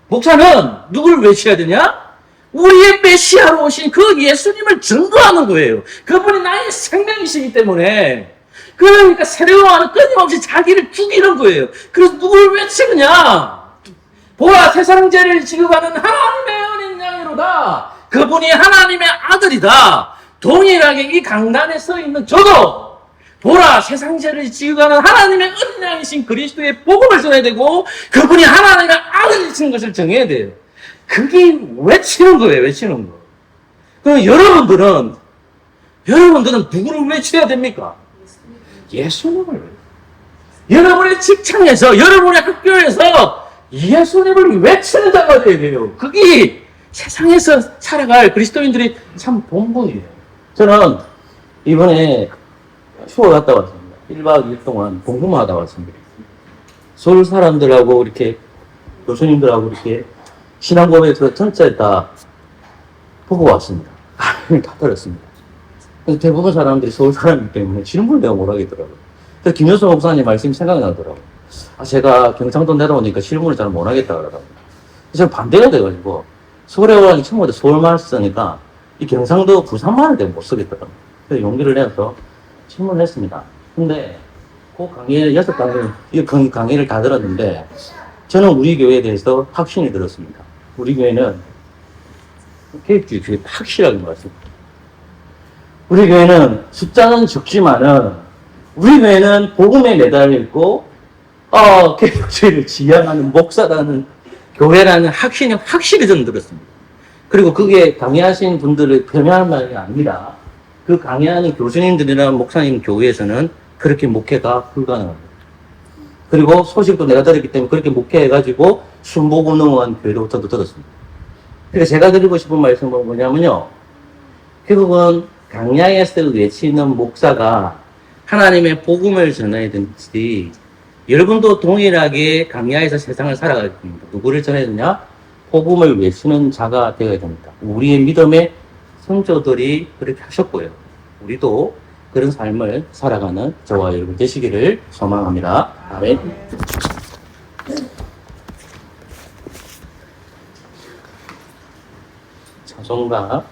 목사는 누구를 외쳐야 되냐? 우리의 메시아로 오신 그 예수님을 증거하는 거예요. 그분이 나의 생명이시기 때문에. 그러니까 세례요한은 끊임없이 자기를 죽이는 거예요. 그래서 누구를 외치느냐? 보라, 세상 죄를 지급하는 하나님의 어린 양이로다. 그분이 하나님의 아들이다. 동일하게 이 강단에 서 있는 저도 보라, 세상 죄를 지급하는 하나님의 어린 양이신 그리스도의 복음을 전해야 되고 그분이 하나님의 아들이신 것을 정해야 돼요. 그게 외치는 거예요. 외치는 거. 그럼 여러분들은 누구를 외쳐야 됩니까? 예수님을. 여러분의 직장에서, 여러분의 학교에서 예수님을 외치는 자가 되어야 돼요. 그게 세상에서 살아갈 그리스도인들이 참 본분이에요. 저는 이번에 휴가 갔다 왔습니다. 1박 2일 동안 공부만 하다 왔습니다. 서울 사람들하고 이렇게 교수님들하고 이렇게 신앙 고백에서 전체 다 보고 왔습니다. 다 들었습니다. 그래서 대부분 사람들이 서울 사람이기 때문에 질문을 내가 못 하겠더라고요. 그래서 김효수 목사님 말씀이 생각이 나더라고요. 제가 경상도 내려오니까 질문을 잘 못 하겠다 그러더라고요. 그래서 반대가 돼가지고 서울에 오라니 친구들 서울말 쓰니까 이 경상도 부산말을 내가 못 쓰겠더라고요. 그래서 용기를 내서 질문을 했습니다. 근데 그 강의를 6강의, 이 강의를 다 들었는데 저는 우리 교회에 대해서 확신이 들었습니다. 우리 교회는 개혁주의 되게 확실하게 말했습니다. 우리 교회는 숫자는 적지만은 우리 교회는 복음에 매달려 있고 개혁주의를 지향하는 목사라는 교회라는 확신이 확실히 저는 들었습니다. 그리고 그게 강의하신 분들을 표명하는 말이 아니라 그 강의하는 교수님들이나 목사님 교회에서는 그렇게 목회가 불가능합니다. 그리고 소식도 내가 들었기 때문에 그렇게 목회해가지고 순복 운동한 교회로부터도 들었습니다. 그래서 제가 드리고 싶은 말씀은 뭐냐면요. 결국은 강야에서 외치는 목사가 하나님의 복음을 전해야 되는지 여러분도 동일하게 강야에서 세상을 살아갈 겁니다. 누구를 전해야 되냐? 복음을 외치는 자가 되어야 됩니다. 우리의 믿음의 성도들이 그렇게 하셨고요. 우리도 그런 삶을 살아가는 저와 여러분 되시기를 소망합니다. 아멘. 찬송가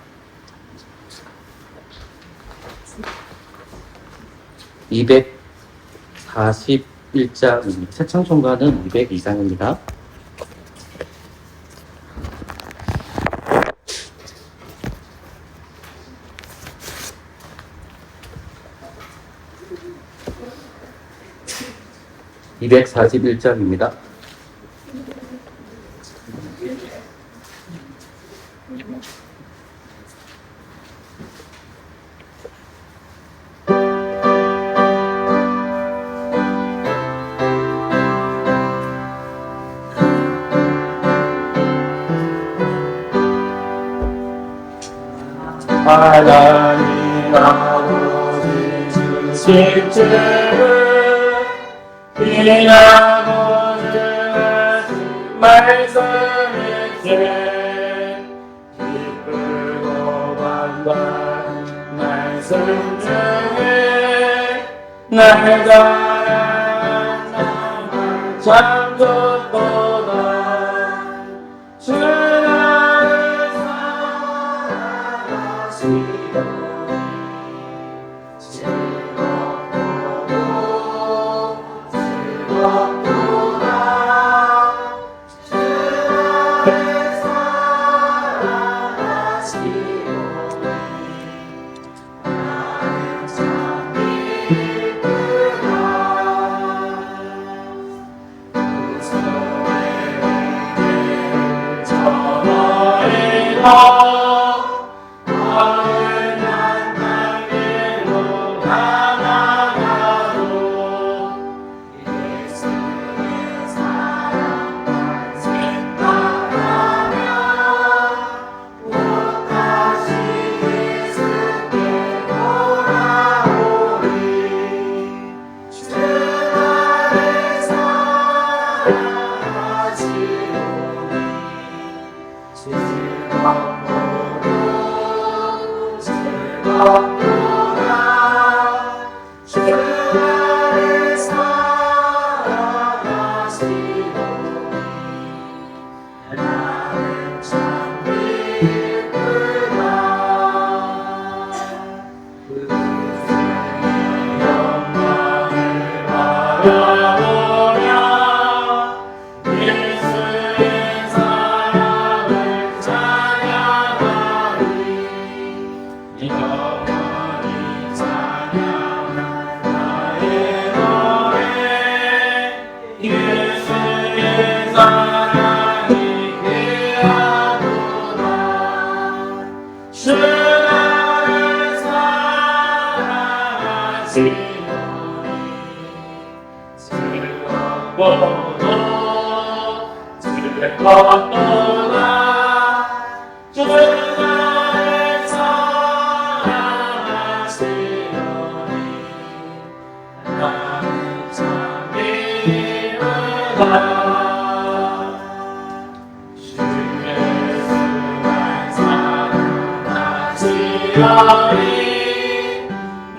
241장입니다. 새 찬송가는 202장입니다. (241장입니다) 하나님 아버지 주실 줄을 이 아버지 하신 말씀일세 기쁘고 반갑은 말씀 중에 날 사랑하는 참 좋도다 주 나를 사랑하시고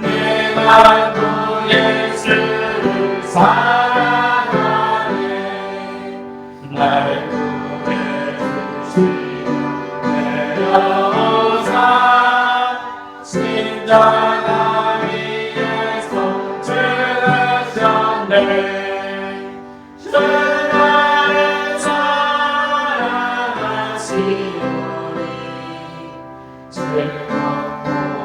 내가 또 예수를 사랑하네 날 구해주시고 내려오사 십자가 위에서 죽으셨네 주 나를 사랑하시오니 즐겁도다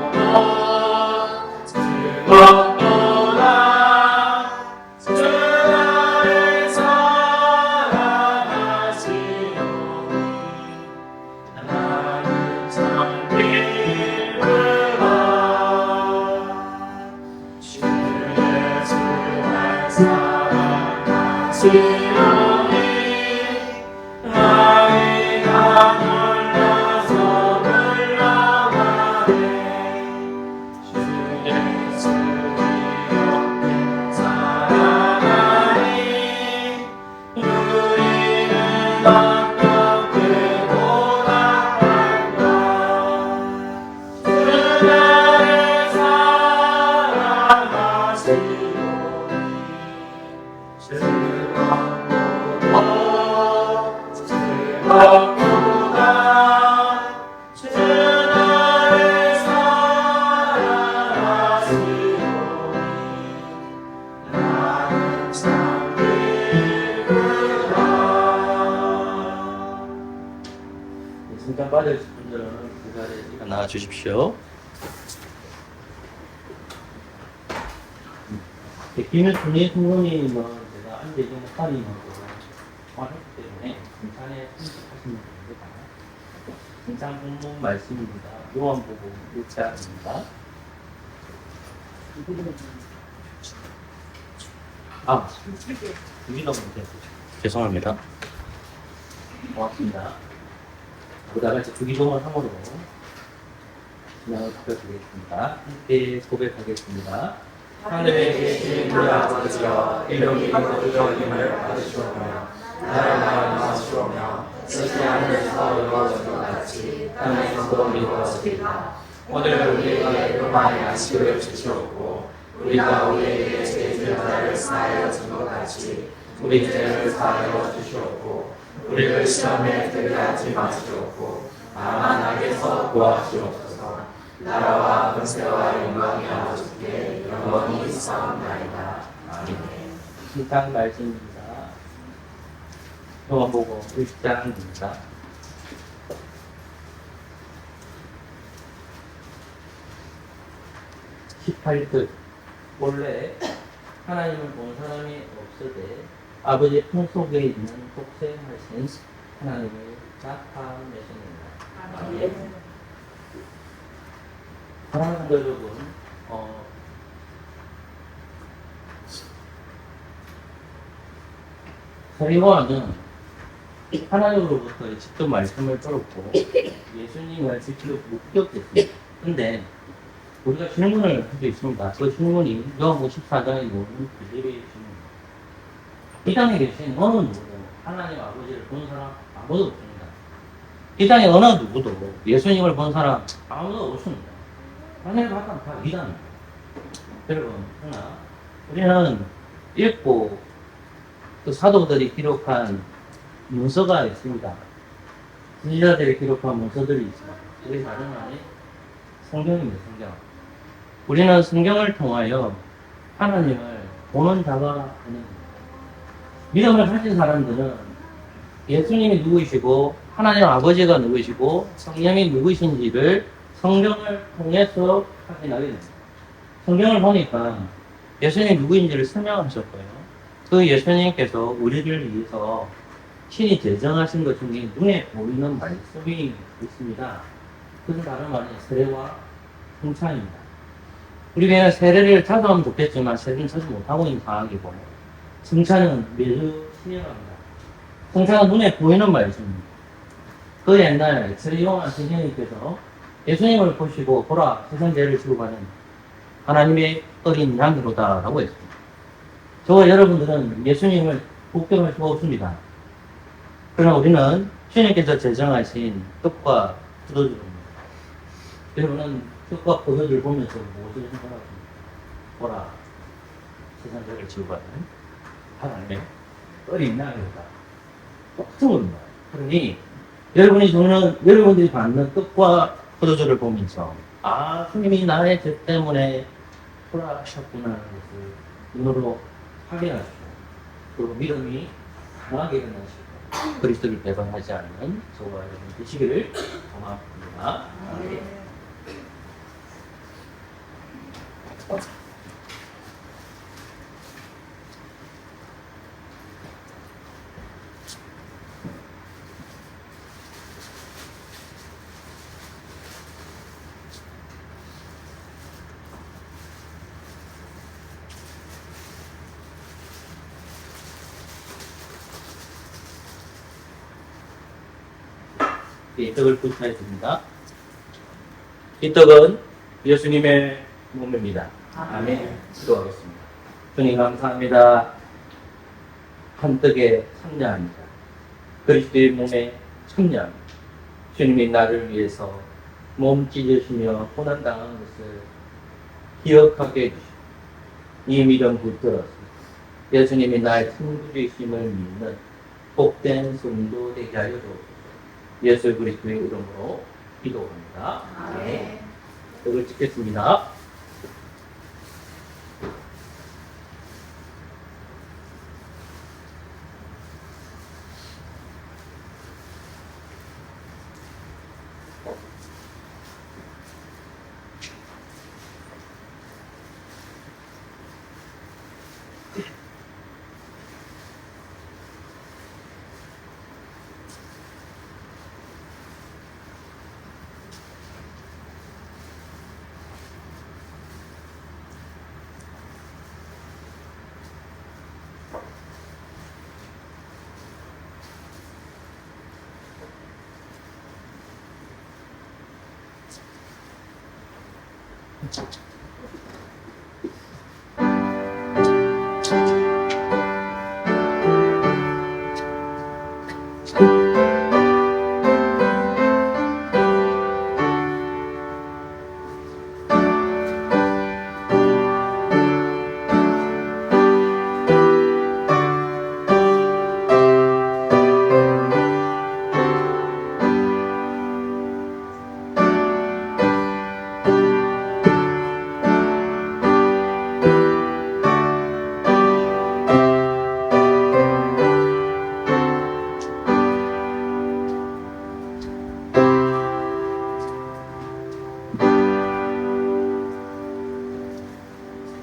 주 나를 사랑하시오니 나는 참 기쁘다 주 예수를 사랑하시오니 나이가 놀라서 불러가네 주 예수를 이렇게 사랑하니 우리는 어떻게 보답할까 주 나를 사랑하시오니 즐겁도다 주 나를 사랑하시오니 나는 참 기쁘다 잠깐 빠져있을 분들은 그 자리에 나와주십시오. 김일순이 성모님은 제가 안재경 목사님하고 통화했기 때문에 등산에 참석하시는 분입니다. 등산 본문 말씀입니다. 요한복음 6장입니다. 두기도 문제. 죄송합니다. 고맙습니다. 우리 다 같이 두기도문 함으로 신앙을 고백하겠습니다. 함께 고백하겠습니다. 하늘에 계신 우리 아버지여 이름이 거룩하심을 받으시오며 나라의 말씀하시오며 뜻이 하늘에서 이루어진 것 같이 땅에서도 이루어지리라. 오늘 우리에게 일용할 양식을 주시옵고 우리가 우리에게 죄진 자를 사하여 준 것 같이 우리 죄를 사하여 주시옵고 우리를 시험에 들게 하지 마시옵고 다만 악에서 구하시옵소서. 나라와 권세와 영광이 아버지께 영원히 있사옵나이다. 아멘. 신상 말씀입니다. 요한복음 1장입니다. 18절 원래 하나님을 본 사람이 없으되 아버지 품 속에 있는 독생하신 하나님을 나타내십니다. 아멘. 사랑하는 여러분, 서리와는 하나님으로부터 직접 말씀을 들었고 예수님을 직접 목격했습니다. 근데 우리가 질문을 할 수 있습니다. 그 질문이 요한복음 14장에 나오는 그대로의 질문입니다. 이 땅에 계신 어느 누구도 하나님 아버지를 본 사람 아무도 없습니다. 이 땅에 어느 누구도 예수님을 본 사람 아무도 없습니다. 하나님 봤다면 다 이단입니다. 여러분, 그러나 우리는 읽고 그 사도들이 기록한 문서가 있습니다. 선지자들이 기록한 문서들이 있습니다. 그게 다른 말이 성경입니다. 성경. 우리는 성경을 통하여 하나님을 보는 자가 되는 믿음을 가진 사람들은 예수님이 누구이시고 하나님 아버지가 누구이시고 성령이 누구이신지를 성경을 통해서 확인하게 됩니다. 성경을 보니까 예수님이 누구인지를 설명하셨고요. 그 예수님께서 우리를 위해서 신이 제정하신 것 중에 눈에 보이는 말씀이 있습니다. 그것은 다른 말이 세례와 성찬입니다. 우리 교회는 세례를 자주 하면 좋겠지만 세례는 자주 못하고 있는 상황이고 성찬은 매주 신령합니다. 성찬은 눈에 보이는 말씀입니다. 그 옛날 세례요한 선생님께서 예수님을 보시고 보라 세상 죄를 지고 가는 하나님의 어린 양이로다 라고 했습니다. 저와 여러분들은 예수님을 복경할 수가 없습니다. 그러나 우리는 주님께서 제정하신 떡과 포도주입니다. 여러분은 떡과 포도주를 보면서 무엇을 생각하십니까? 보라 세상 죄를 지고 가는 하나님의 어린 양이로다. 똑같은 그러니 여러분들이 받는 떡과 포도주를 보면서 주님이 나의 죄 때문에 돌아가셨구나 하는 것을 눈으로 확인하시고 그리고 믿음이 강하게 일어나시고 그리스도를 배반하지 않는 저와 여러분 되시기를 소망합니다. 이 떡을 구차했습니다. 이 떡은 예수님의 몸입니다. 아멘. 기도하겠습니다. 주님 감사합니다. 한 떡에 참여합니다. 그리스도의 몸에 참여합니다. 주님이 나를 위해서 몸 찢으시며 고난당한 것을 기억하게 해주시고 이 믿음 붙들었습니다. 예수님이 나의 친구이심을 믿는 복된 성도 되게 하여 주옵소서. 예수 그리스도의 이름으로 기도합니다. 아멘. 떡을 찍겠습니다.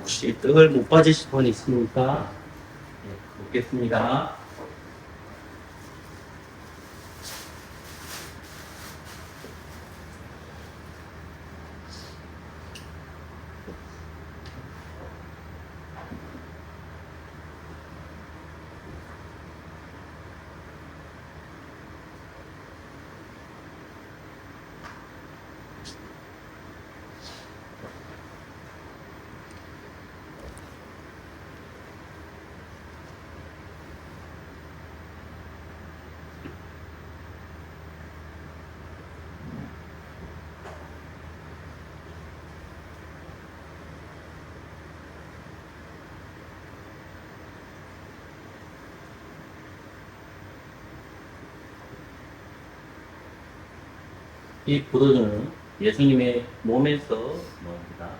혹시 떡을 못 빠지실 분 있습니까? 네, 먹겠습니다. 이 포도주는 예수님의 몸에서 나옵니다.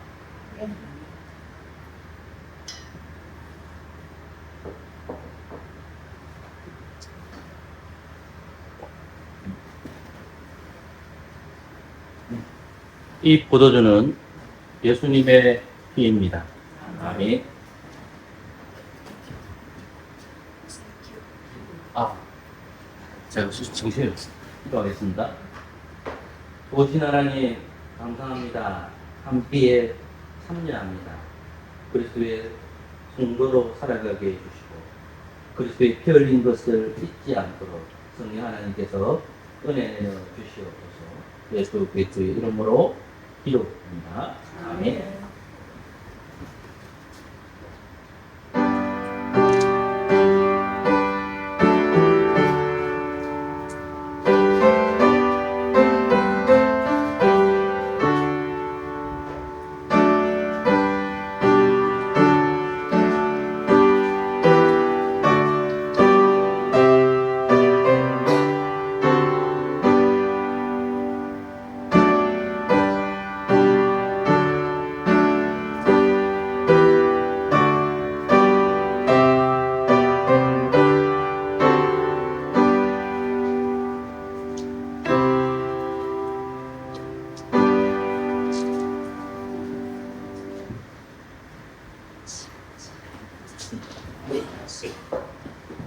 이 포도주는 예수님의 피입니다. 아멘. 제가 정신을 기도하겠습니다. 오신 하나님 감사합니다. 한 피에 참여합니다. 그리스도의 성도로 살아가게 해주시고 그리스도의 피 흘린 것을 잊지 않도록 성령 하나님께서 은혜 내려 주시옵소서. 예수 그리스도의 이름으로 기도합니다. 아멘.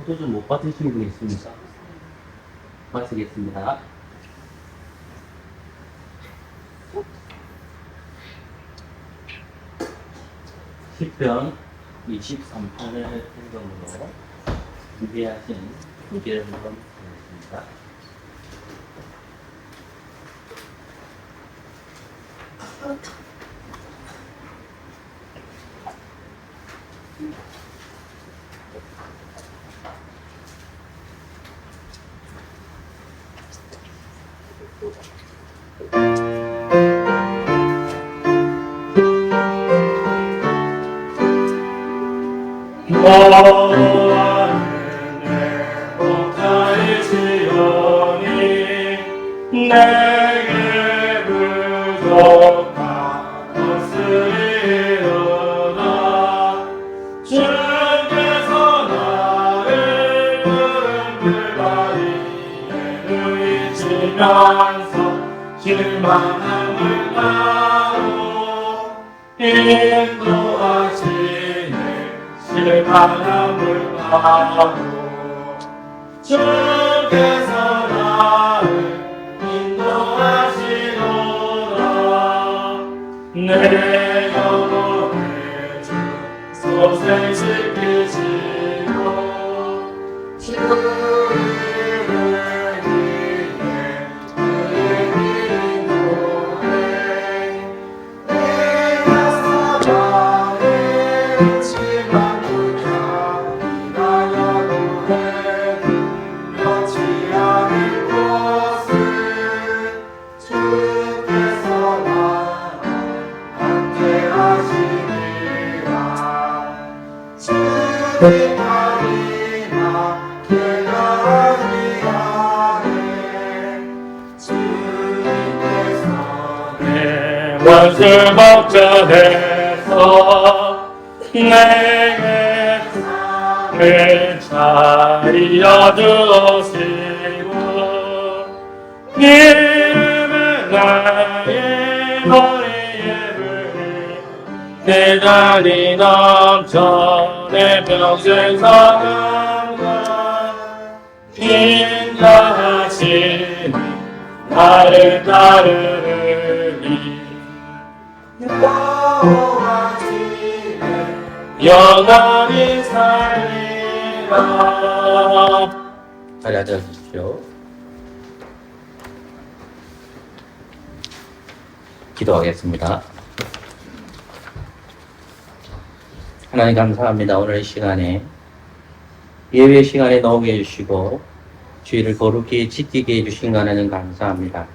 포도주 못 받으신 분 있습니까? 마시겠습니다. 시편 23편을 성경으로 준비하신 예배를 한번 드리겠습니다. 너와는 내 목자이시오니 내게 부족한 것을 이루나 주께서 나를 푸른 바위에 누이시면서 실망함을 나로 인도하시네 실망함을 나로 주께서 나를 인도하시노라 내 영혼을 주 소생시키시고 주를 위해 그를 인도해 내 주님 아니나 계가니 안에 주님께서 내 원수 목전에서 내게 삶을 차리어 주시고 이름은 나의 머리에 불이 내 자리 넘쳐 내 평생 사는 것 인자하시니 나를 따르니 여호와 지내 영원히 살리라. 자리 앉아주십시오. 기도하겠습니다. 하나님 감사합니다. 오늘 이 시간에 예배 시간에 나오게 해주시고 주의를 거룩히 지키게 해주신 거 하나님 감사합니다.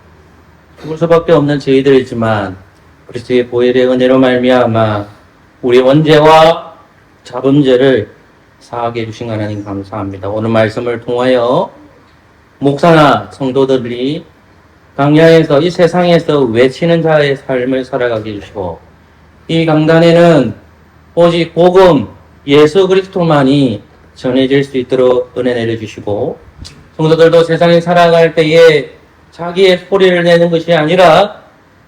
죽을 수밖에 없는 저희들이지만 그리스도의 보혈의 은혜로 말미암아 우리 원죄와 자범죄를 사하게 해주신 하나님 감사합니다. 오늘 말씀을 통하여 목사나 성도들이 강야에서 이 세상에서 외치는 자의 삶을 살아가게 해주시고 이 강단에는 오직 복음 예수 그리스도만이 전해질 수 있도록 은혜 내려주시고 성도들도 세상에 살아갈 때에 자기의 소리를 내는 것이 아니라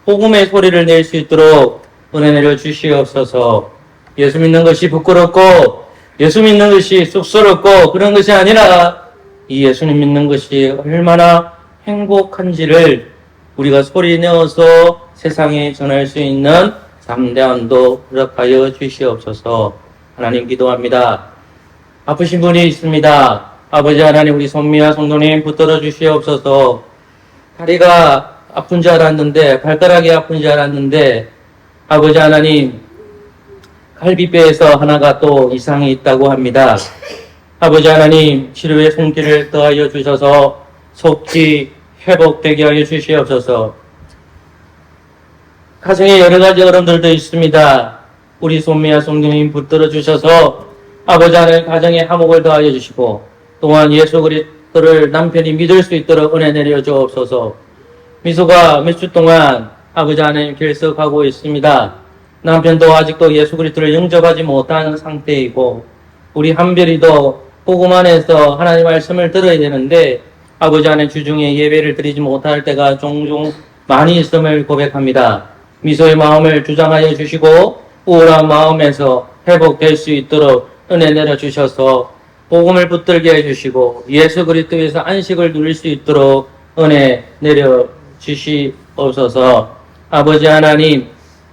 복음의 소리를 낼 수 있도록 은혜 내려주시옵소서. 예수 믿는 것이 부끄럽고 예수 믿는 것이 쑥스럽고 그런 것이 아니라 이 예수님 믿는 것이 얼마나 행복한지를 우리가 소리 내어서 세상에 전할 수 있는 담대함도 허락하여 주시옵소서. 하나님 기도합니다. 아프신 분이 있습니다. 아버지 하나님 우리 손미와 성도님 붙들어 주시옵소서. 다리가 아픈 줄 알았는데 발가락이 아픈 줄 알았는데 아버지 하나님 갈비뼈에서 하나가 또 이상이 있다고 합니다. 아버지 하나님 치료의 손길을 더하여 주셔서 속히 회복되게 하여 주시옵소서. 가정에 여러 가지 어려움들도 있습니다. 우리 손미와 성도님 붙들어 주셔서 아버지 하나님 가정에 화목을 더하여 주시고 또한 예수 그리스도를 남편이 믿을 수 있도록 은혜 내려 주옵소서. 미소가 몇 주 동안 아버지 하나님 결석하고 있습니다. 남편도 아직도 예수 그리스도를 영접하지 못한 상태이고 우리 한별이도 복음 안에서 하나님 말씀을 들어야 되는데 아버지 하나님 주중에 예배를 드리지 못할 때가 종종 많이 있음을 고백합니다. 미소의 마음을 주장하여 주시고 우울한 마음에서 회복될 수 있도록 은혜 내려주셔서 복음을 붙들게 해주시고 예수 그리스도에서 안식을 누릴 수 있도록 은혜 내려주시옵소서. 아버지 하나님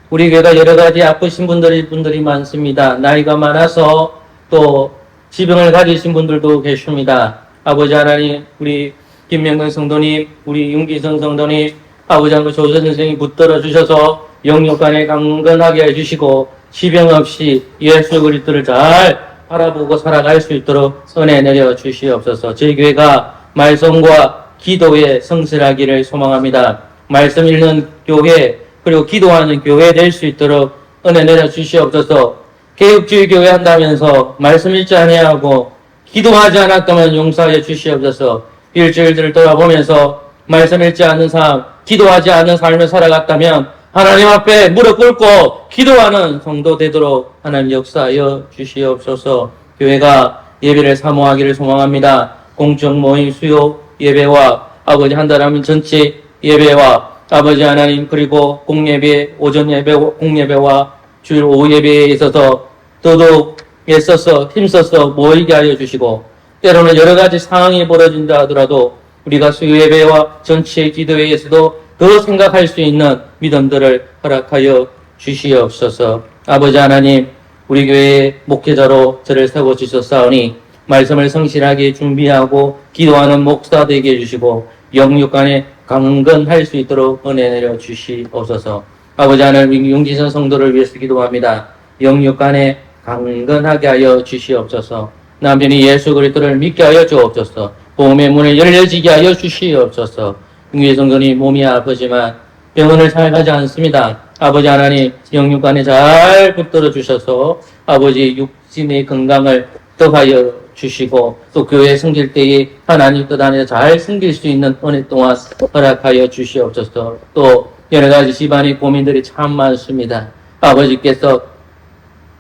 우리 교회가 여러 가지 아프신 분들이 많습니다. 나이가 많아서 또 지병을 가지신 분들도 계십니다. 아버지 하나님 우리 김명근 성도님 우리 윤기성 성도님 아버지 하나님 조선 선생님 붙들어 주셔서 영육간에 강건하게 해주시고 지병 없이 예수 그리스도를 잘 바라보고 살아갈 수 있도록 은혜 내려 주시옵소서. 저희 교회가 말씀과 기도에 성실하기를 소망합니다. 말씀 읽는 교회 그리고 기도하는 교회 될 수 있도록 은혜 내려 주시옵소서. 개혁주의 교회 한다면서 말씀 읽지 아니하고 기도하지 않았다면 용서하여 주시옵소서. 일주일들을 돌아보면서 말씀 읽지 않는 삶, 기도하지 않는 삶을 살아갔다면 하나님 앞에 무릎 꿇고 기도하는 성도 되도록 하나님 역사하여 주시옵소서. 교회가 예배를 사모하기를 소망합니다. 공적 모임 수요 예배와 아버지 한 달 하면 전체 예배와 아버지 하나님 그리고 공예배, 오전 예배, 공예배와 주일 오후 예배에 있어서 더더욱 애써서 힘써서 모이게 하여 주시고 때로는 여러 가지 상황이 벌어진다 하더라도 우리가 수요 예배와 전체 기도회에서도 더 생각할 수 있는 믿음들을 허락하여 주시옵소서. 아버지 하나님 우리 교회의 목회자로 저를 세워주셨사오니 말씀을 성실하게 준비하고 기도하는 목사 되게 해주시고 영육간에 강건할 수 있도록 은혜 내려 주시옵소서. 아버지 하나님 용기선 성도를 위해서 기도합니다. 영육간에 강건하게 하여 주시옵소서. 남편이 예수 그리스도를 믿게 하여 주옵소서. 복음의 문을 열려지게 하여 주시옵소서. 용기선 성도님 몸이 아프지만 병원을 잘 가지 않습니다. 아버지 하나님 영육간에 잘 붙들어 주셔서 아버지 육신의 건강을 더하여 주시고 또 교회 섬길 때에 하나님 뜻 안에 잘 섬길 수 있는 은혜 동안 허락하여 주시옵소서. 또 여러 가지 집안의 고민들이 참 많습니다. 아버지께서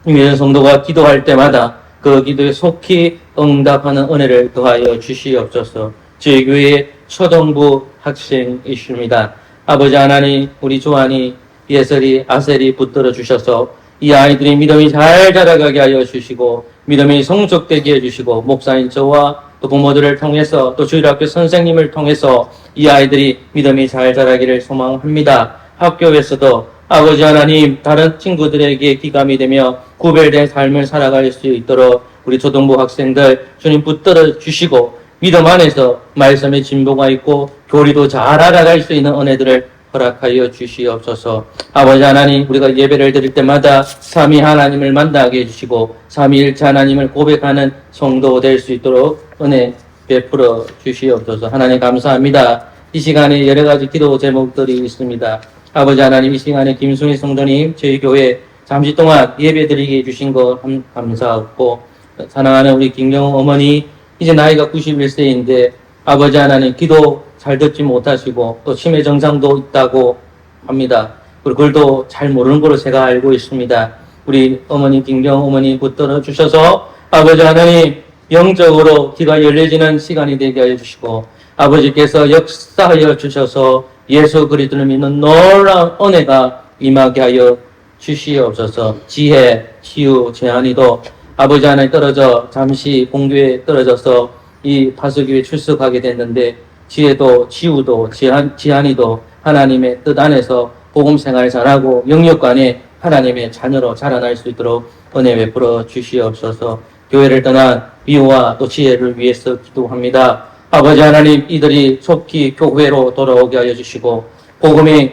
이민 성도가 기도할 때마다 그 기도에 속히 응답하는 은혜를 더하여 주시옵소서. 저희 교회의 초등부 학생이십니다. 아버지 하나님, 우리 조한이, 예설이, 아셀이 붙들어 주셔서 이 아이들이 믿음이 잘 자라가게 하여 주시고 믿음이 성숙되게 해주시고 목사님 저와 또 부모들을 통해서 또 주일학교 선생님을 통해서 이 아이들이 믿음이 잘 자라기를 소망합니다. 학교에서도 아버지 하나님 다른 친구들에게 기감이 되며 구별된 삶을 살아갈 수 있도록 우리 초등부 학생들 주님 붙들어 주시고 믿음 안에서 말씀의 진보가 있고 교리도 잘 알아갈 수 있는 은혜들을 허락하여 주시옵소서. 아버지 하나님 우리가 예배를 드릴 때마다 삼위 하나님을 만나게 해주시고 삼위일체 하나님을 고백하는 성도 될 수 있도록 은혜 베풀어 주시옵소서. 하나님 감사합니다. 이 시간에 여러 가지 기도 제목들이 있습니다. 아버지 하나님 이 시간에 김순희 성도님 저희 교회 잠시 동안 예배 드리게 해주신 것 감사하고 사랑하는 우리 김경호 어머니 이제 나이가 91세인데 아버지 하나님 기도 잘 듣지 못하시고 또 치매 증상도 있다고 합니다. 그리고 그걸도 잘 모르는 걸로 제가 알고 있습니다. 우리 어머니 김경 어머니 붙들어 주셔서 아버지 하나님 영적으로 귀가 열려지는 시간이 되게 하여 주시고 아버지께서 역사하여 주셔서 예수 그리스도를 믿는 놀라운 은혜가 임하게 하여 주시옵소서. 지혜, 치유, 재한이도 아버지 하나님 떨어져 잠시 공교에 떨어져서 이 파수교에 출석하게 됐는데 지혜도 치유도 지한이도 하나님의 뜻 안에서 복음 생활 잘하고 영역간에 하나님의 자녀로 자라날 수 있도록 은혜 베풀어 주시옵소서. 교회를 떠난 미호와 또 지혜를 위해서 기도합니다. 아버지 하나님 이들이 속히 교회로 돌아오게 하여 주시고 복음이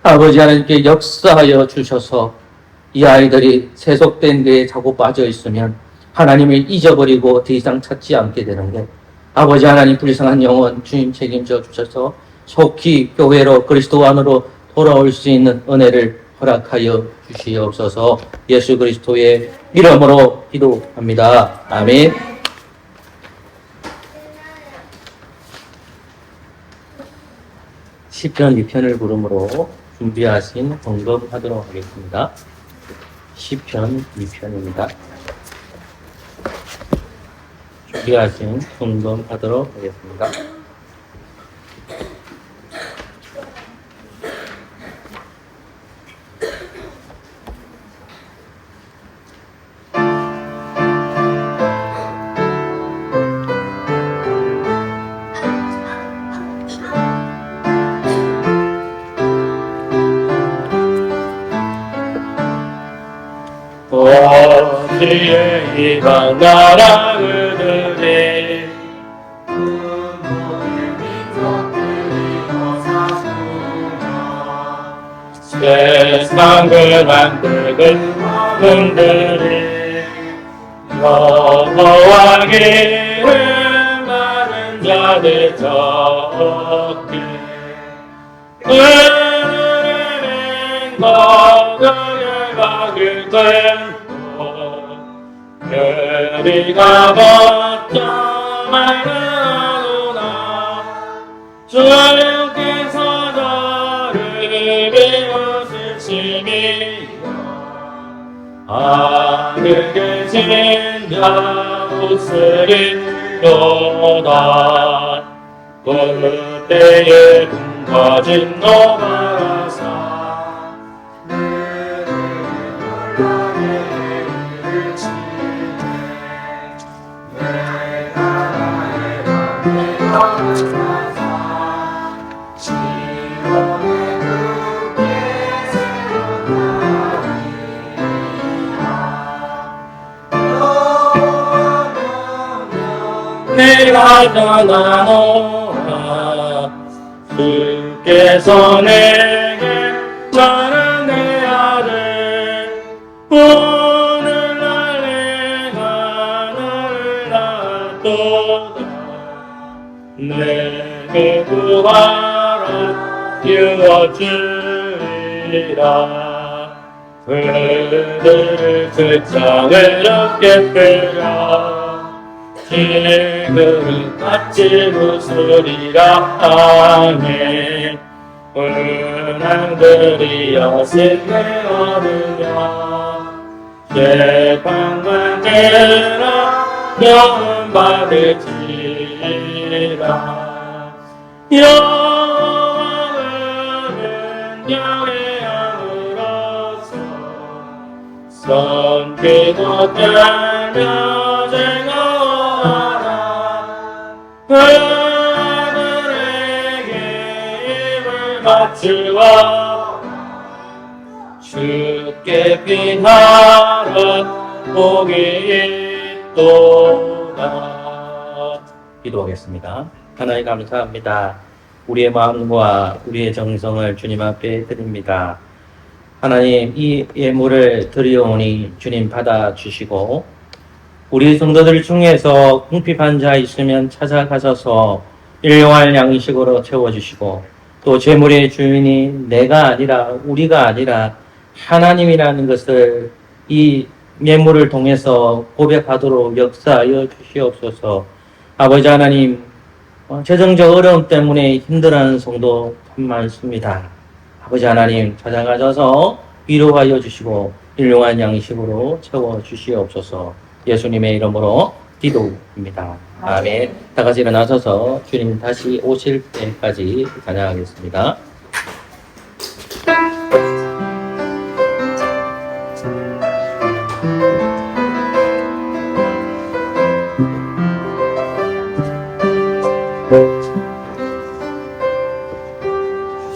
아버지 하나님께 역사하여 주셔서 이 아이들이 세속된 데에 자꾸 빠져 있으면 하나님을 잊어버리고 더 이상 찾지 않게 되는 게 아버지 하나님 불쌍한 영혼 주님 책임져 주셔서 속히 교회로 그리스도 안으로 돌아올 수 있는 은혜를 허락하여 주시옵소서. 예수 그리스도의 이름으로 기도합니다. 아멘. 시편 2편을 부름으로 준비하신 언급하도록 하겠습니다. 시편 2편입니다. 준비하신 언급하도록 하겠습니다. 어디에 이방 나라 그들이 세상을 만드는 분들이 여호와 기름 많은 자들 적게 그들은 거룩을 막을 땐도 그리가 벗겨만 하노나 주님께서 저를 비우시니 하늘 계신 자 웃으리로다 그때에 분과 진노가라사 내가 떠나노라 주께서 내게 전한 내 아들 오늘날 내가 너를 놔두다 내게 구하라 이어주리라 그들을 특정을 얻게 되라 지그릇 같이 부수리라 하네 은행들이 여신을 얻으랴 재판관 되라 영은 받을지라 여호와는 양의 양으로서 선비도 되며 즐거워하라 그들에게 힘을 바치와 주께 비하라 복이 있도다. 기도하겠습니다. 하나님 감사합니다. 우리의 마음과 우리의 정성을 주님 앞에 드립니다. 하나님 이 예물을 드리오니 주님 받아주시고 우리 성도들 중에서 궁핍한 자 있으면 찾아가셔서 일용할 양식으로 채워주시고 또 재물의 주인이 내가 아니라 우리가 아니라 하나님이라는 것을 이 예물을 통해서 고백하도록 역사하여 주시옵소서. 아버지 하나님 재정적 어려움 때문에 힘들어하는 성도 참 많습니다. 아버지 하나님 찾아가셔서 위로하여 주시고 일용한 양식으로 채워주시옵소서. 예수님의 이름으로 기도입니다. 아멘. 다 같이 일어나셔서 주님 다시 오실 때까지 찬양하겠습니다.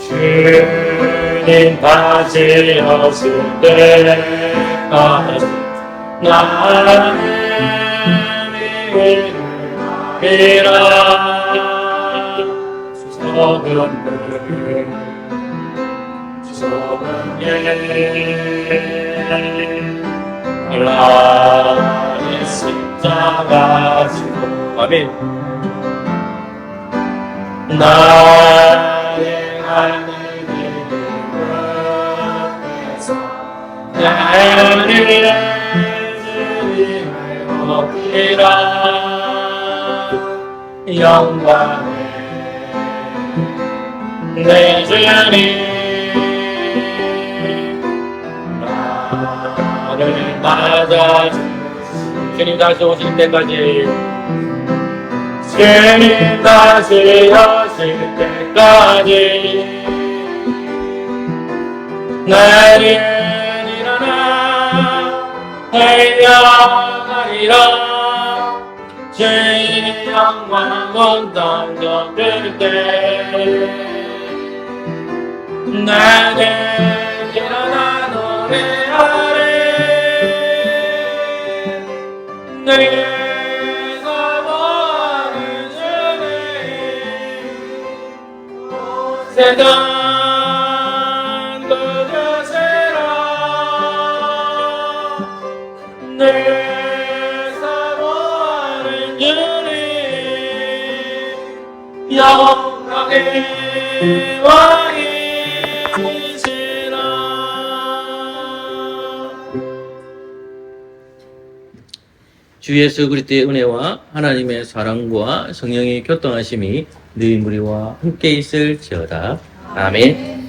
주님 다시 오실 때까지 나는 믿음을 빌어 소금 나의 십자가 지고 아멘. 나의 하늘을 위해서 나를 주님을 높이라 영광을 내 주님 나를 맞아주시니 주님 다시 오실 때까지 주님 다시 오실 때까지 나는 일어나 달려가리라 주의 영광 온 던져들 때 나는 일어나 노래하리 내가 원하는 주님 세상 그저세라 내가 원하는 주님 영광의 왕이시라. 주 예수 그리스도의 은혜와 하나님의 사랑과 성령의 교통하심이 너희 무리와 함께 있을지어다. 아멘.